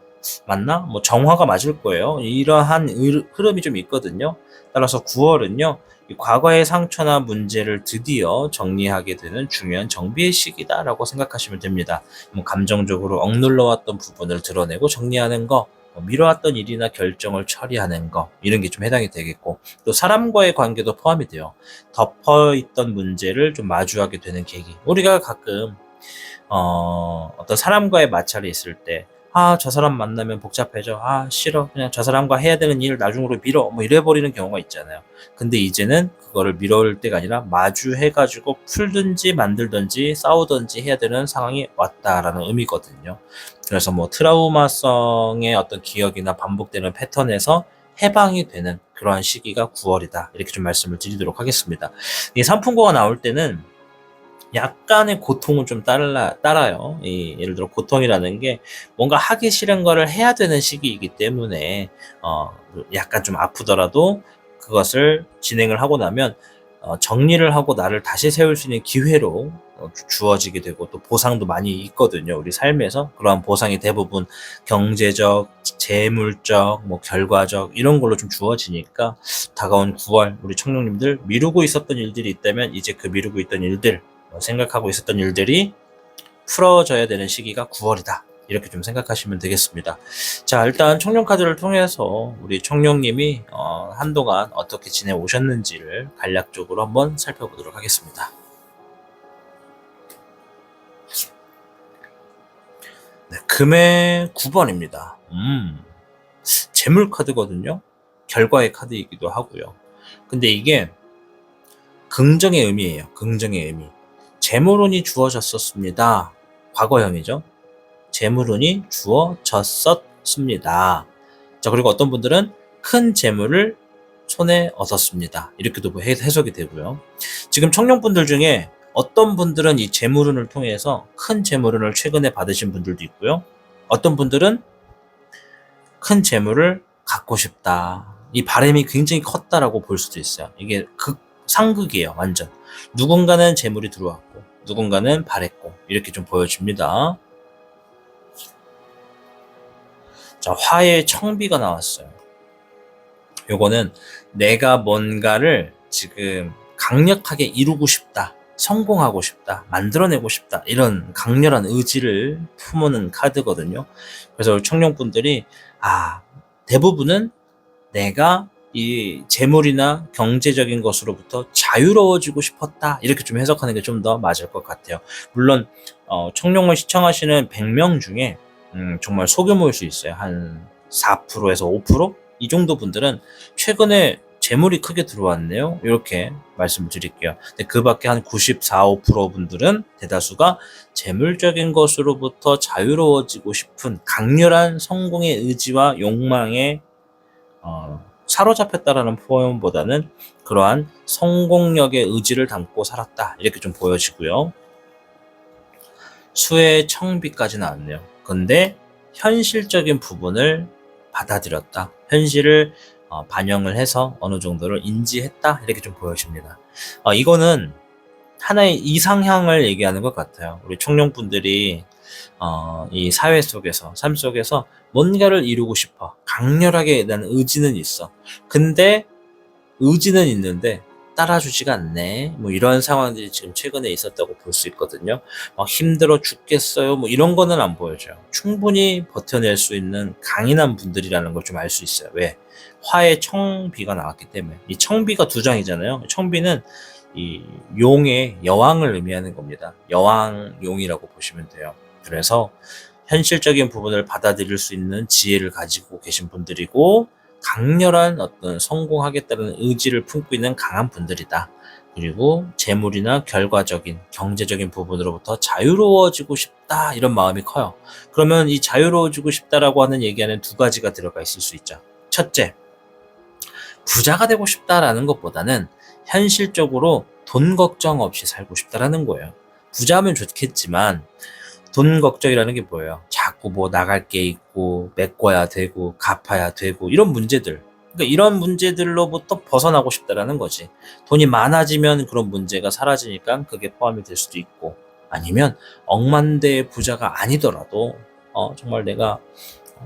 맞나? 뭐 정화가 맞을 거예요. 이러한 흐름이 좀 있거든요. 따라서 9월은요, 과거의 상처나 문제를 드디어 정리하게 되는 중요한 정비의 시기다라고 생각하시면 됩니다. 뭐 감정적으로 억눌러왔던 부분을 드러내고 정리하는 거, 미뤄왔던 일이나 결정을 처리하는 거, 이런 게 좀 해당이 되겠고, 또 사람과의 관계도 포함이 돼요. 덮어있던 문제를 좀 마주하게 되는 계기. 우리가 가끔 어떤 사람과의 마찰이 있을 때, 저 사람 만나면 복잡해져, 싫어, 그냥 저 사람과 해야 되는 일 나중으로 미뤄, 뭐 이래버리는 경우가 있잖아요. 근데 이제는 그거를 미뤄올 때가 아니라 마주해가지고 풀든지 만들든지 싸우든지 해야 되는 상황이 왔다라는 의미거든요. 그래서 뭐 트라우마성의 어떤 기억이나 반복되는 패턴에서 해방이 되는 그러한 시기가 9월이다, 이렇게 좀 말씀을 드리도록 하겠습니다. 이 산풍고가 나올 때는 약간의 고통은 좀 따라요. 예를 들어 고통이라는 게 뭔가 하기 싫은 거를 해야 되는 시기이기 때문에 약간 좀 아프더라도 그것을 진행을 하고 나면 정리를 하고 나를 다시 세울 수 있는 기회로 주어지게 되고, 또 보상도 많이 있거든요. 우리 삶에서 그러한 보상이 대부분 경제적, 재물적, 뭐 결과적 이런 걸로 좀 주어지니까, 다가온 9월 우리 청룡님들 미루고 있었던 일들이 있다면 이제 그 미루고 있던 일들, 생각하고 있었던 일들이 풀어져야 되는 시기가 9월이다, 이렇게 좀 생각하시면 되겠습니다. 자, 일단 청룡 카드를 통해서 우리 청룡님이 한동안 어떻게 지내오셨는지를 간략적으로 한번 살펴보도록 하겠습니다. 네, 금의 9번입니다. 재물 카드거든요. 결과의 카드이기도 하고요. 근데 이게 긍정의 의미예요. 긍정의 의미. 재물운이 주어졌었습니다. 과거형이죠. 재물운이 주어졌었습니다. 자, 그리고 어떤 분들은 큰 재물을 손에 얻었습니다. 이렇게도 해석이 되고요. 지금 청룡분들 중에 어떤 분들은 이 재물운을 통해서 큰 재물운을 최근에 받으신 분들도 있고요. 어떤 분들은 큰 재물을 갖고 싶다. 이 바람이 굉장히 컸다라고 볼 수도 있어요. 이게 상극이에요. 완전. 누군가는 재물이 들어왔고 누군가는 바랬고 이렇게 좀 보여집니다. 자, 화의 청비가 나왔어요. 요거는 내가 뭔가를 지금 강력하게 이루고 싶다. 성공하고 싶다. 만들어내고 싶다. 이런 강렬한 의지를 품는 카드거든요. 그래서 청룡분들이 대부분은 내가 이 재물이나 경제적인 것으로부터 자유로워지고 싶었다. 이렇게 좀 해석하는 게 좀 더 맞을 것 같아요. 물론 청룡을 시청하시는 100명 중에 정말 소규모일 수 있어요. 한 4%에서 5%? 이 정도 분들은 최근에 재물이 크게 들어왔네요. 이렇게 말씀을 드릴게요. 근데 그 밖에 한 94, 5% 분들은 대다수가 재물적인 것으로부터 자유로워지고 싶은 강렬한 성공의 의지와 욕망에 사로잡혔다라는 표현보다는 그러한 성공력의 의지를 담고 살았다. 이렇게 좀 보여지고요. 수의 청비까지 나왔네요. 근데 현실적인 부분을 받아들였다. 현실을 반영을 해서 어느 정도를 인지했다. 이렇게 좀 보여집니다. 이거는 하나의 이상향을 얘기하는 것 같아요. 우리 청룡분들이 이 사회 속에서, 삶 속에서 뭔가를 이루고 싶어. 강렬하게 나는 의지는 있어. 근데 의지는 있는데 따라주지가 않네. 뭐 이런 상황들이 지금 최근에 있었다고 볼 수 있거든요. 막 힘들어 죽겠어요. 뭐 이런 거는 안 보여져요. 충분히 버텨낼 수 있는 강인한 분들이라는 걸 좀 알 수 있어요. 왜? 화의 청비가 나왔기 때문에. 이 청비가 2장이잖아요. 청비는 이 용의 여왕을 의미하는 겁니다. 여왕용이라고 보시면 돼요. 그래서 현실적인 부분을 받아들일 수 있는 지혜를 가지고 계신 분들이고 강렬한 어떤 성공하겠다는 의지를 품고 있는 강한 분들이다. 그리고 재물이나 결과적인 경제적인 부분으로부터 자유로워지고 싶다 이런 마음이 커요. 그러면 이 자유로워지고 싶다라고 하는 얘기 안에 2가지가 들어가 있을 수 있죠. 첫째, 부자가 되고 싶다라는 것보다는 현실적으로 돈 걱정 없이 살고 싶다라는 거예요. 부자면 좋겠지만 돈 걱정이라는 게 뭐예요? 자꾸 뭐 나갈 게 있고 메꿔야 되고 갚아야 되고 이런 문제들. 그러니까 이런 문제들로부터 벗어나고 싶다라는 거지. 돈이 많아지면 그런 문제가 사라지니까 그게 포함이 될 수도 있고 아니면 억만대의 부자가 아니더라도 정말 내가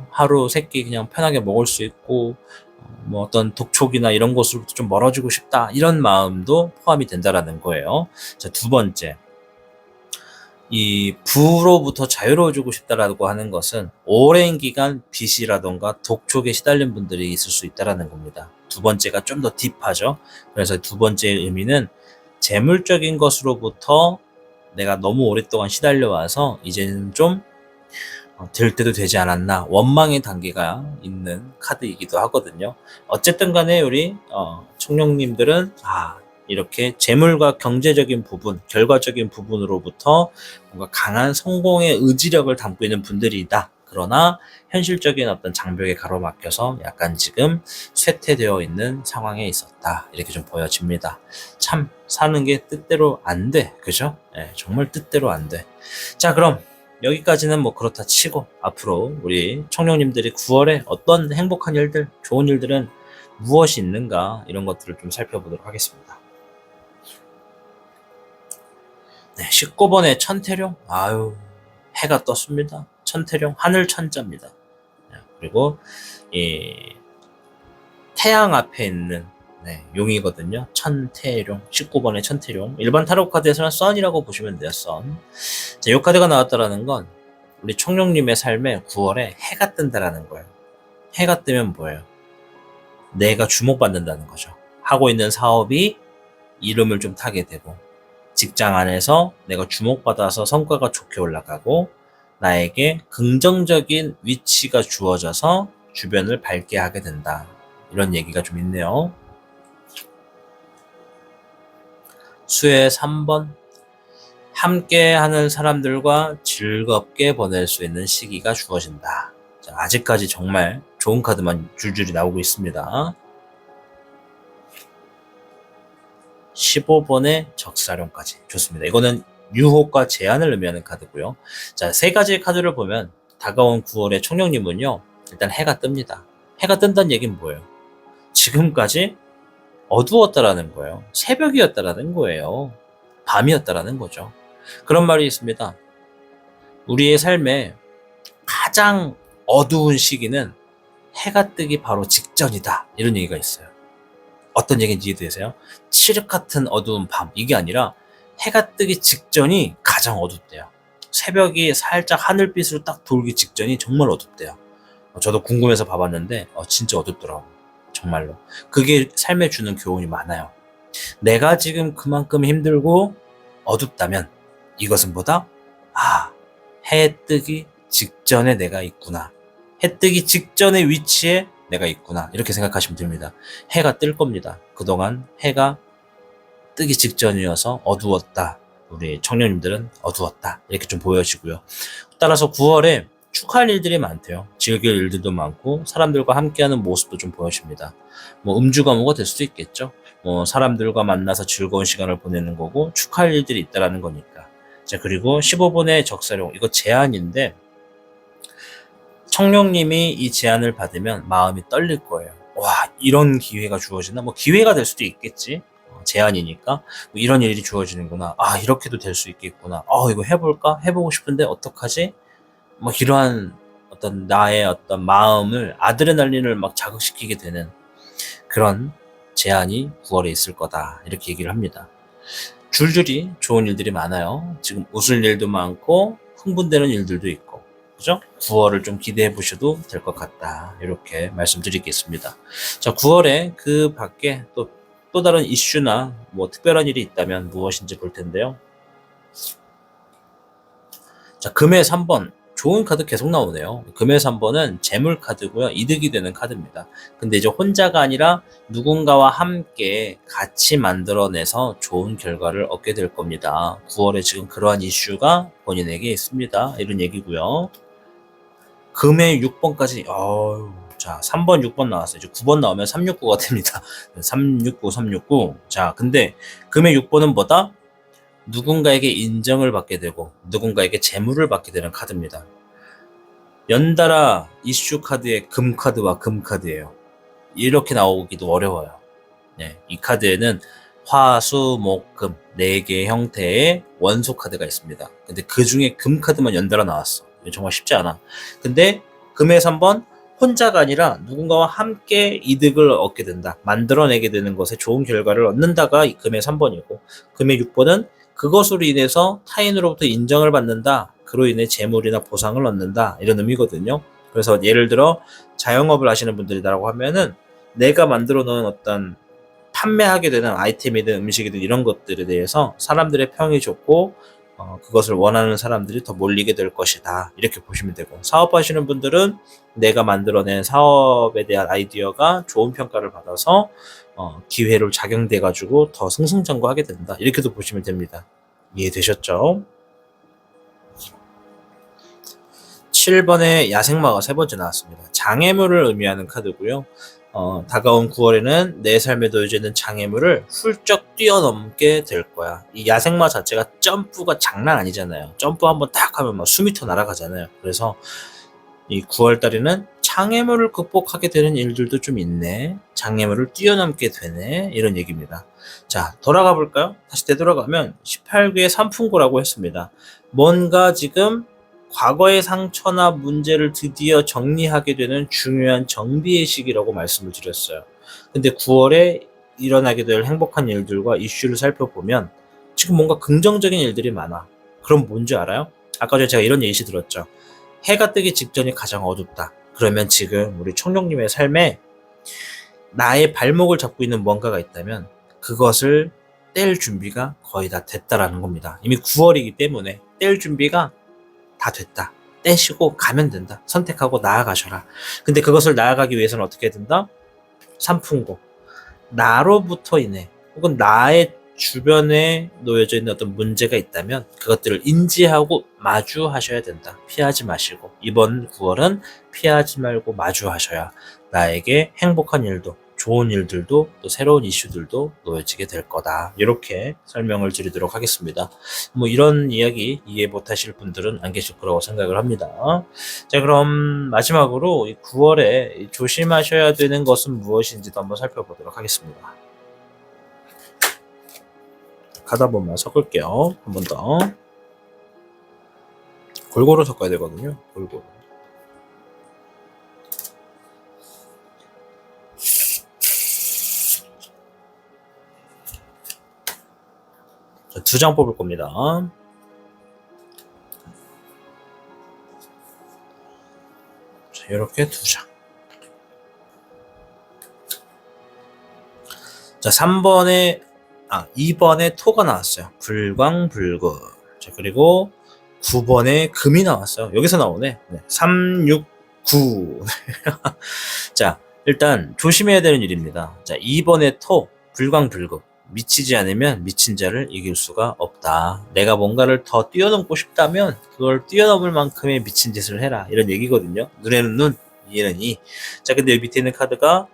하루 3끼 그냥 편하게 먹을 수 있고 뭐 어떤 독촉이나 이런 것으로부터 좀 멀어지고 싶다 이런 마음도 포함이 된다라는 거예요. 자, 2번째. 이 부로부터 자유로워지고 싶다라고 하는 것은 오랜 기간 빚이라던가 독촉에 시달린 분들이 있을 수 있다라는 겁니다. 2번째가 좀 더 딥하죠. 그래서 2번째의 의미는 재물적인 것으로부터 내가 너무 오랫동안 시달려 와서 이제는 좀 될 때도 되지 않았나 원망의 단계가 있는 카드이기도 하거든요. 어쨌든 간에 우리 청룡님들은 이렇게 재물과 경제적인 부분, 결과적인 부분으로부터 뭔가 강한 성공의 의지력을 담고 있는 분들이다. 그러나 현실적인 어떤 장벽에 가로막혀서 약간 지금 쇠퇴되어 있는 상황에 있었다. 이렇게 좀 보여집니다. 참 사는 게 뜻대로 안 돼. 그죠? 네, 정말 뜻대로 안 돼. 자, 그럼 여기까지는 뭐 그렇다 치고 앞으로 우리 청룡님들이 9월에 어떤 행복한 일들, 좋은 일들은 무엇이 있는가 이런 것들을 좀 살펴보도록 하겠습니다. 네, 19번의 천태룡. 해가 떴습니다. 천태룡, 하늘 천자입니다. 그리고 이 태양 앞에 있는 용이거든요. 천태룡, 19번의 천태룡. 일반 타로 카드에서는 선이라고 보시면 돼요. 선. 자, 이 카드가 나왔다라는 건 우리 청룡님의 삶에 9월에 해가 뜬다라는 거예요. 해가 뜨면 뭐예요? 내가 주목받는다는 거죠. 하고 있는 사업이 이름을 좀 타게 되고 직장 안에서 내가 주목받아서 성과가 좋게 올라가고 나에게 긍정적인 위치가 주어져서 주변을 밝게 하게 된다. 이런 얘기가 좀 있네요. 수의 3번. 함께하는 사람들과 즐겁게 보낼 수 있는 시기가 주어진다. 자, 아직까지 정말 좋은 카드만 줄줄이 나오고 있습니다. 15번의 적사령까지. 좋습니다. 이거는 유혹과 제한을 의미하는 카드고요. 자, 세 가지의 카드를 보면 다가온 9월의 청룡님은요, 일단 해가 뜹니다. 해가 뜬다는 얘기는 뭐예요? 지금까지 어두웠다라는 거예요. 새벽이었다라는 거예요. 밤이었다라는 거죠. 그런 말이 있습니다. 우리의 삶에 가장 어두운 시기는 해가 뜨기 바로 직전이다. 이런 얘기가 있어요. 어떤 얘기인지 이해되세요? 칠흑 같은 어두운 밤, 이게 아니라 해가 뜨기 직전이 가장 어둡대요. 새벽이 살짝 하늘빛으로 딱 돌기 직전이 정말 어둡대요. 저도 궁금해서 봐봤는데 진짜 어둡더라고요. 정말로. 그게 삶에 주는 교훈이 많아요. 내가 지금 그만큼 힘들고 어둡다면 이것은 뭐다? 해 뜨기 직전에 내가 있구나. 해 뜨기 직전의 위치에 내가 있구나. 이렇게 생각하시면 됩니다. 해가 뜰 겁니다. 그동안 해가 뜨기 직전이어서 어두웠다. 우리 청년님들은 어두웠다. 이렇게 좀 보여지고요. 따라서 9월에 축하할 일들이 많대요. 즐길 일들도 많고 사람들과 함께하는 모습도 좀 보여집니다. 뭐 음주가무가 될 수도 있겠죠. 사람들과 만나서 즐거운 시간을 보내는 거고 축하할 일들이 있다라는 거니까. 자, 그리고 15번의 적사령, 이거 제안인데 청룡님이 이 제안을 받으면 마음이 떨릴 거예요. 와, 이런 기회가 주어지나? 뭐 기회가 될 수도 있겠지. 제안이니까 뭐 이런 일이 주어지는구나. 이렇게도 될 수 있겠구나. 이거 해볼까? 해보고 싶은데 어떡하지? 뭐 이러한 어떤 나의 어떤 마음을 아드레날린을 막 자극시키게 되는 그런 제안이 9월에 있을 거다. 이렇게 얘기를 합니다. 줄줄이 좋은 일들이 많아요. 지금 웃을 일도 많고 흥분되는 일들도 있고, 그죠? 9월을 좀 기대해 보셔도 될 것 같다. 이렇게 말씀드리겠습니다. 자, 9월에 그 밖에 또 다른 이슈나 뭐 특별한 일이 있다면 무엇인지 볼 텐데요. 자, 금의 3번. 좋은 카드 계속 나오네요. 금의 3번은 재물 카드고요. 이득이 되는 카드입니다. 근데 이제 혼자가 아니라 누군가와 함께 같이 만들어내서 좋은 결과를 얻게 될 겁니다. 9월에 지금 그러한 이슈가 본인에게 있습니다. 이런 얘기고요. 금의 6번까지, 자, 3번, 6번 나왔어요. 이제 9번 나오면 369가 됩니다. 369, 369. 자, 근데 금의 6번은 뭐다? 누군가에게 인정을 받게 되고 누군가에게 재물을 받게 되는 카드입니다. 연달아 이슈 카드의 금 카드와 금 카드예요. 이렇게 나오기도 어려워요. 네, 이 카드에는 화, 수, 목, 금 4개의 형태의 원소 카드가 있습니다. 근데 그 중에 금 카드만 연달아 나왔어. 정말 쉽지 않아. 근데 금의 3번, 혼자가 아니라 누군가와 함께 이득을 얻게 된다. 만들어내게 되는 것에 좋은 결과를 얻는다가 금의 3번이고, 금의 6번은 그것으로 인해서 타인으로부터 인정을 받는다. 그로 인해 재물이나 보상을 얻는다. 이런 의미거든요. 그래서 예를 들어 자영업을 하시는 분들이라고 하면은 내가 만들어 놓은 어떤 판매하게 되는 아이템이든 음식이든 이런 것들에 대해서 사람들의 평이 좋고 그것을 원하는 사람들이 더 몰리게 될 것이다. 이렇게 보시면 되고, 사업하시는 분들은 내가 만들어낸 사업에 대한 아이디어가 좋은 평가를 받아서 기회로 작용돼 가지고 더 승승장구하게 된다. 이렇게도 보시면 됩니다. 이해되셨죠? 7번의 야생마가 3번째 나왔습니다. 장애물을 의미하는 카드고요. 다가온 9월에는 내 삶에 놓여져 있는 장애물을 훌쩍 뛰어넘게 될 거야. 이 야생마 자체가 점프가 장난 아니잖아요. 점프 한번 딱 하면 막 수미터 날아가잖아요. 그래서 이 9월 달에는 장애물을 극복하게 되는 일들도 좀 있네. 장애물을 뛰어넘게 되네. 이런 얘기입니다. 자, 돌아가 볼까요? 다시 되돌아가면 18귀의 삼풍고라고 했습니다. 뭔가 지금 과거의 상처나 문제를 드디어 정리하게 되는 중요한 정비의 시기라고 말씀을 드렸어요. 근데 9월에 일어나게 될 행복한 일들과 이슈를 살펴보면 지금 뭔가 긍정적인 일들이 많아. 그럼 뭔지 알아요? 아까 전에 제가 이런 예시 들었죠. 해가 뜨기 직전이 가장 어둡다. 그러면 지금 우리 청룡님의 삶에 나의 발목을 잡고 있는 뭔가가 있다면 그것을 뗄 준비가 거의 다 됐다라는 겁니다. 이미 9월이기 때문에 뗄 준비가 다 됐다. 떼시고 가면 된다. 선택하고 나아가셔라. 근데 그것을 나아가기 위해서는 어떻게 해야 된다? 삼풍고. 나로부터 인해 혹은 나의 주변에 놓여져 있는 어떤 문제가 있다면 그것들을 인지하고 마주하셔야 된다. 피하지 마시고 이번 9월은 피하지 말고 마주하셔야 나에게 행복한 일도 좋은 일들도 또 새로운 이슈들도 놓여지게 될 거다. 이렇게 설명을 드리도록 하겠습니다. 뭐 이런 이야기 이해 못하실 분들은 안 계실 거라고 생각을 합니다. 자, 그럼 마지막으로 9월에 조심하셔야 되는 것은 무엇인지도 한번 살펴보도록 하겠습니다. 카드 한 번만 섞을게요. 한 번 더. 골고루 섞어야 되거든요. 골고루. 자, 2장 뽑을 겁니다. 자, 이렇게 2장. 자, 2번에 토가 나왔어요. 불광불금. 자, 그리고 9번에 금이 나왔어요. 여기서 나오네. 3, 6, 9. 자, 일단 조심해야 되는 일입니다. 자, 2번에 토, 불광불금. 미치지 않으면 미친 자를 이길 수가 없다. 내가 뭔가를 더 뛰어넘고 싶다면 그걸 뛰어넘을 만큼의 미친 짓을 해라. 이런 얘기거든요. 눈에는 눈, 이에는 이. 자, 근데 여기 밑에 있는 카드가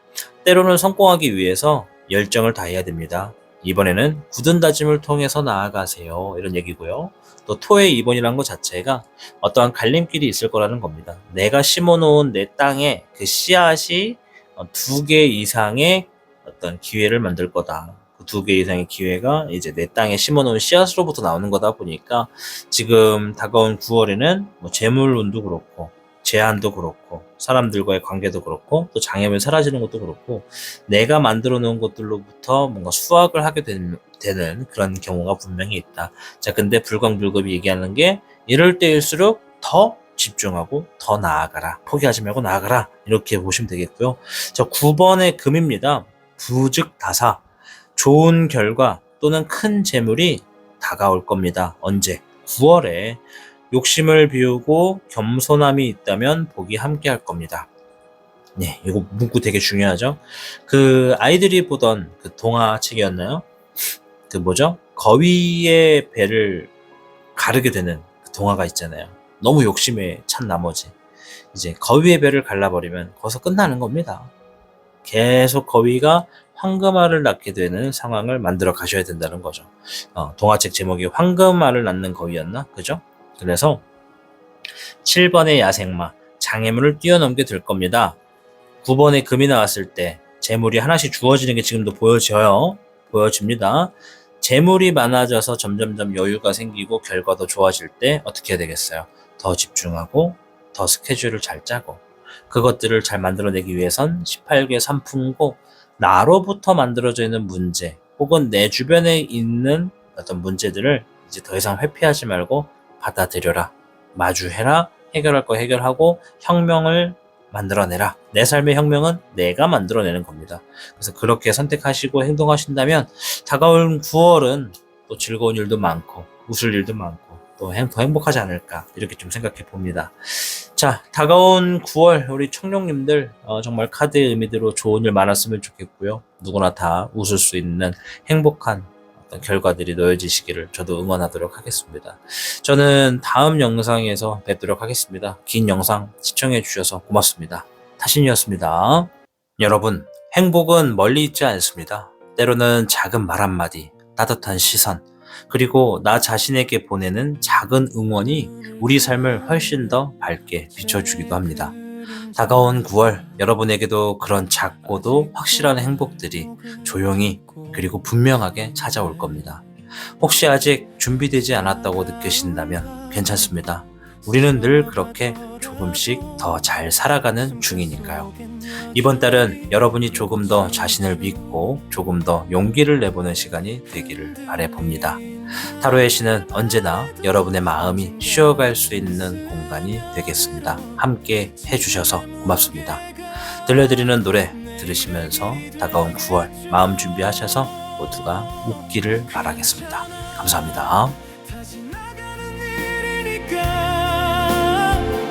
때로는 성공하기 위해서 열정을 다해야 됩니다. 이번에는 굳은 다짐을 통해서 나아가세요. 이런 얘기고요. 또 토의 2번이라는 것 자체가 어떠한 갈림길이 있을 거라는 겁니다. 내가 심어놓은 내 땅에 그 씨앗이 2개 이상의 어떤 기회를 만들 거다. 그 2개 이상의 기회가 이제 내 땅에 심어놓은 씨앗으로부터 나오는 거다 보니까 지금 다가온 9월에는 뭐 재물운도 그렇고 제한도 그렇고 사람들과의 관계도 그렇고 또 장애물이 사라지는 것도 그렇고 내가 만들어 놓은 것들로부터 뭔가 수확을 하게 되는 그런 경우가 분명히 있다. 자, 근데 불광불급이 얘기하는 게 이럴 때일수록 더 집중하고 더 나아가라. 포기하지 말고 나아가라. 이렇게 보시면 되겠고요. 자, 9번의 금입니다. 부즉다사. 좋은 결과 또는 큰 재물이 다가올 겁니다. 언제? 9월에 욕심을 비우고 겸손함이 있다면 복이 함께 할 겁니다. 네, 이거 문구 되게 중요하죠. 그 아이들이 보던 그 동화책이었나요? 그 뭐죠? 거위의 배를 가르게 되는 그 동화가 있잖아요. 너무 욕심에 찬 나머지 이제 거위의 배를 갈라버리면 거기서 끝나는 겁니다. 계속 거위가 황금알을 낳게 되는 상황을 만들어 가셔야 된다는 거죠. 동화책 제목이 황금알을 낳는 거위였나? 그죠? 그래서 7번의 야생마, 장애물을 뛰어넘게 될 겁니다. 9번의 금이 나왔을 때 재물이 하나씩 주어지는 게 지금도 보여집니다. 재물이 많아져서 점점점 여유가 생기고 결과도 좋아질 때 어떻게 해야 되겠어요? 더 집중하고 더 스케줄을 잘 짜고 그것들을 잘 만들어내기 위해선 18개 삼풍고 나로부터 만들어져 있는 문제 혹은 내 주변에 있는 어떤 문제들을 이제 더 이상 회피하지 말고 받아들여라. 마주해라. 해결할 거 해결하고 혁명을 만들어내라. 내 삶의 혁명은 내가 만들어내는 겁니다. 그래서 그렇게 선택하시고 행동하신다면 다가올 9월은 또 즐거운 일도 많고 웃을 일도 많고 또 더 행복하지 않을까 이렇게 좀 생각해 봅니다. 자, 다가온 9월 우리 청룡님들 정말 카드의 의미대로 좋은 일 많았으면 좋겠고요. 누구나 다 웃을 수 있는 행복한 어떤 결과들이 놓여지시기를 저도 응원하도록 하겠습니다. 저는 다음 영상에서 뵙도록 하겠습니다. 긴 영상 시청해 주셔서 고맙습니다. 타신이었습니다. 여러분, 행복은 멀리 있지 않습니다. 때로는 작은 말 한마디, 따뜻한 시선, 그리고 나 자신에게 보내는 작은 응원이 우리 삶을 훨씬 더 밝게 비춰주기도 합니다. 다가온 9월 여러분에게도 그런 작고도 확실한 행복들이 조용히 그리고 분명하게 찾아올 겁니다. 혹시 아직 준비되지 않았다고 느끼신다면 괜찮습니다. 우리는 늘 그렇게 조금씩 더 잘 살아가는 중이니까요. 이번 달은 여러분이 조금 더 자신을 믿고 조금 더 용기를 내보는 시간이 되기를 바라봅니다. 타로의 신은 언제나 여러분의 마음이 쉬어갈 수 있는 공간이 되겠습니다. 함께 해주셔서 고맙습니다. 들려드리는 노래 들으시면서 다가온 9월 마음 준비하셔서 모두가 웃기를 바라겠습니다. 감사합니다. 다시 나가는 일이니까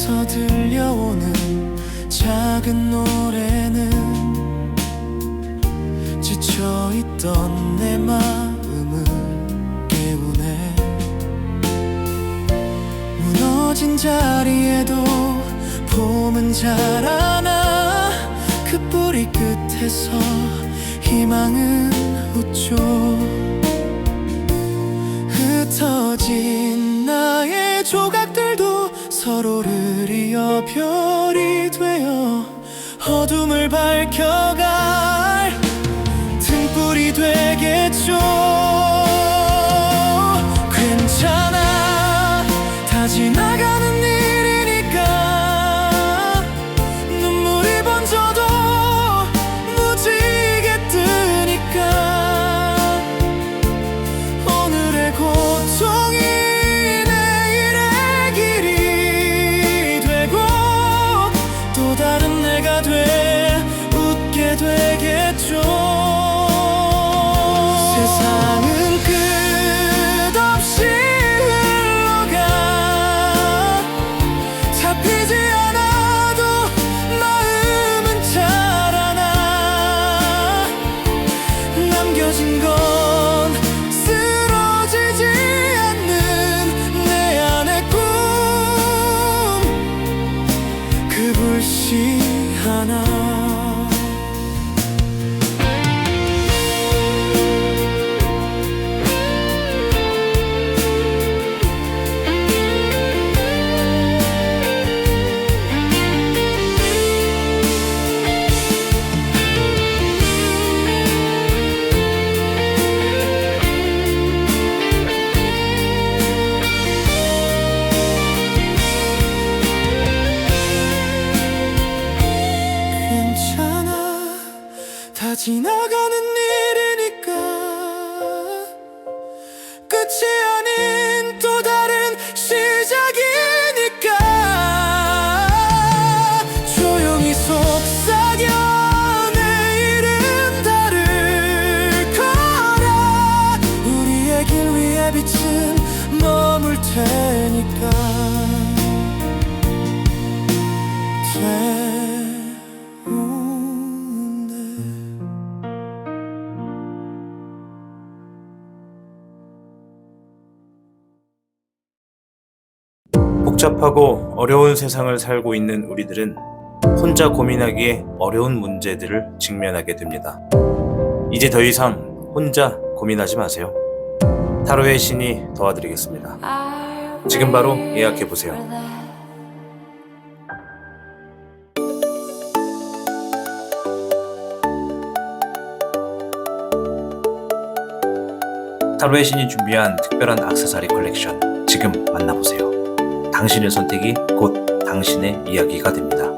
맘에서 들려오는 작은 노래는 지쳐있던 내 마음을 깨우네. 무너진 자리에도 봄은 자라나 그 뿌리 끝에서 희망은 웃죠. 흩어진 나의 조각들도 서로를 이어 별이 되어 어둠을 밝혀갈 등불이 되겠죠. 괜찮아, 다 지나가는 일이니까. 눈물이 번져도 무지개 뜨니까. 오늘의 고통이 내일의 길이 되고 또 다른 내가 돼 웃게 되겠죠. 세상은 끝없이 흘러가. 잡히지 않아도 마음은 자라나. 남겨진 건 쓰러지지 않는 내 안의 꿈. 그 불씨 하나. 괜찮아, 다 지나가는 일이니까. 끝이 아닌 또 다른 시작이니까. 조용히 속삭여 내일은 다를 거라. 우리의 길 위에 빛은 머물 테니까. 복잡하고 어려운 세상을 살고 있는 우리들은 혼자 고민하기에 어려운 문제들을 직면하게 됩니다. 이제 더 이상 혼자 고민하지 마세요. 타로의 신이 도와드리겠습니다. 지금 바로 예약해보세요. 타로의 신이 준비한 특별한 액세서리 컬렉션 지금 만나보세요. 당신의 선택이 곧 당신의 이야기가 됩니다.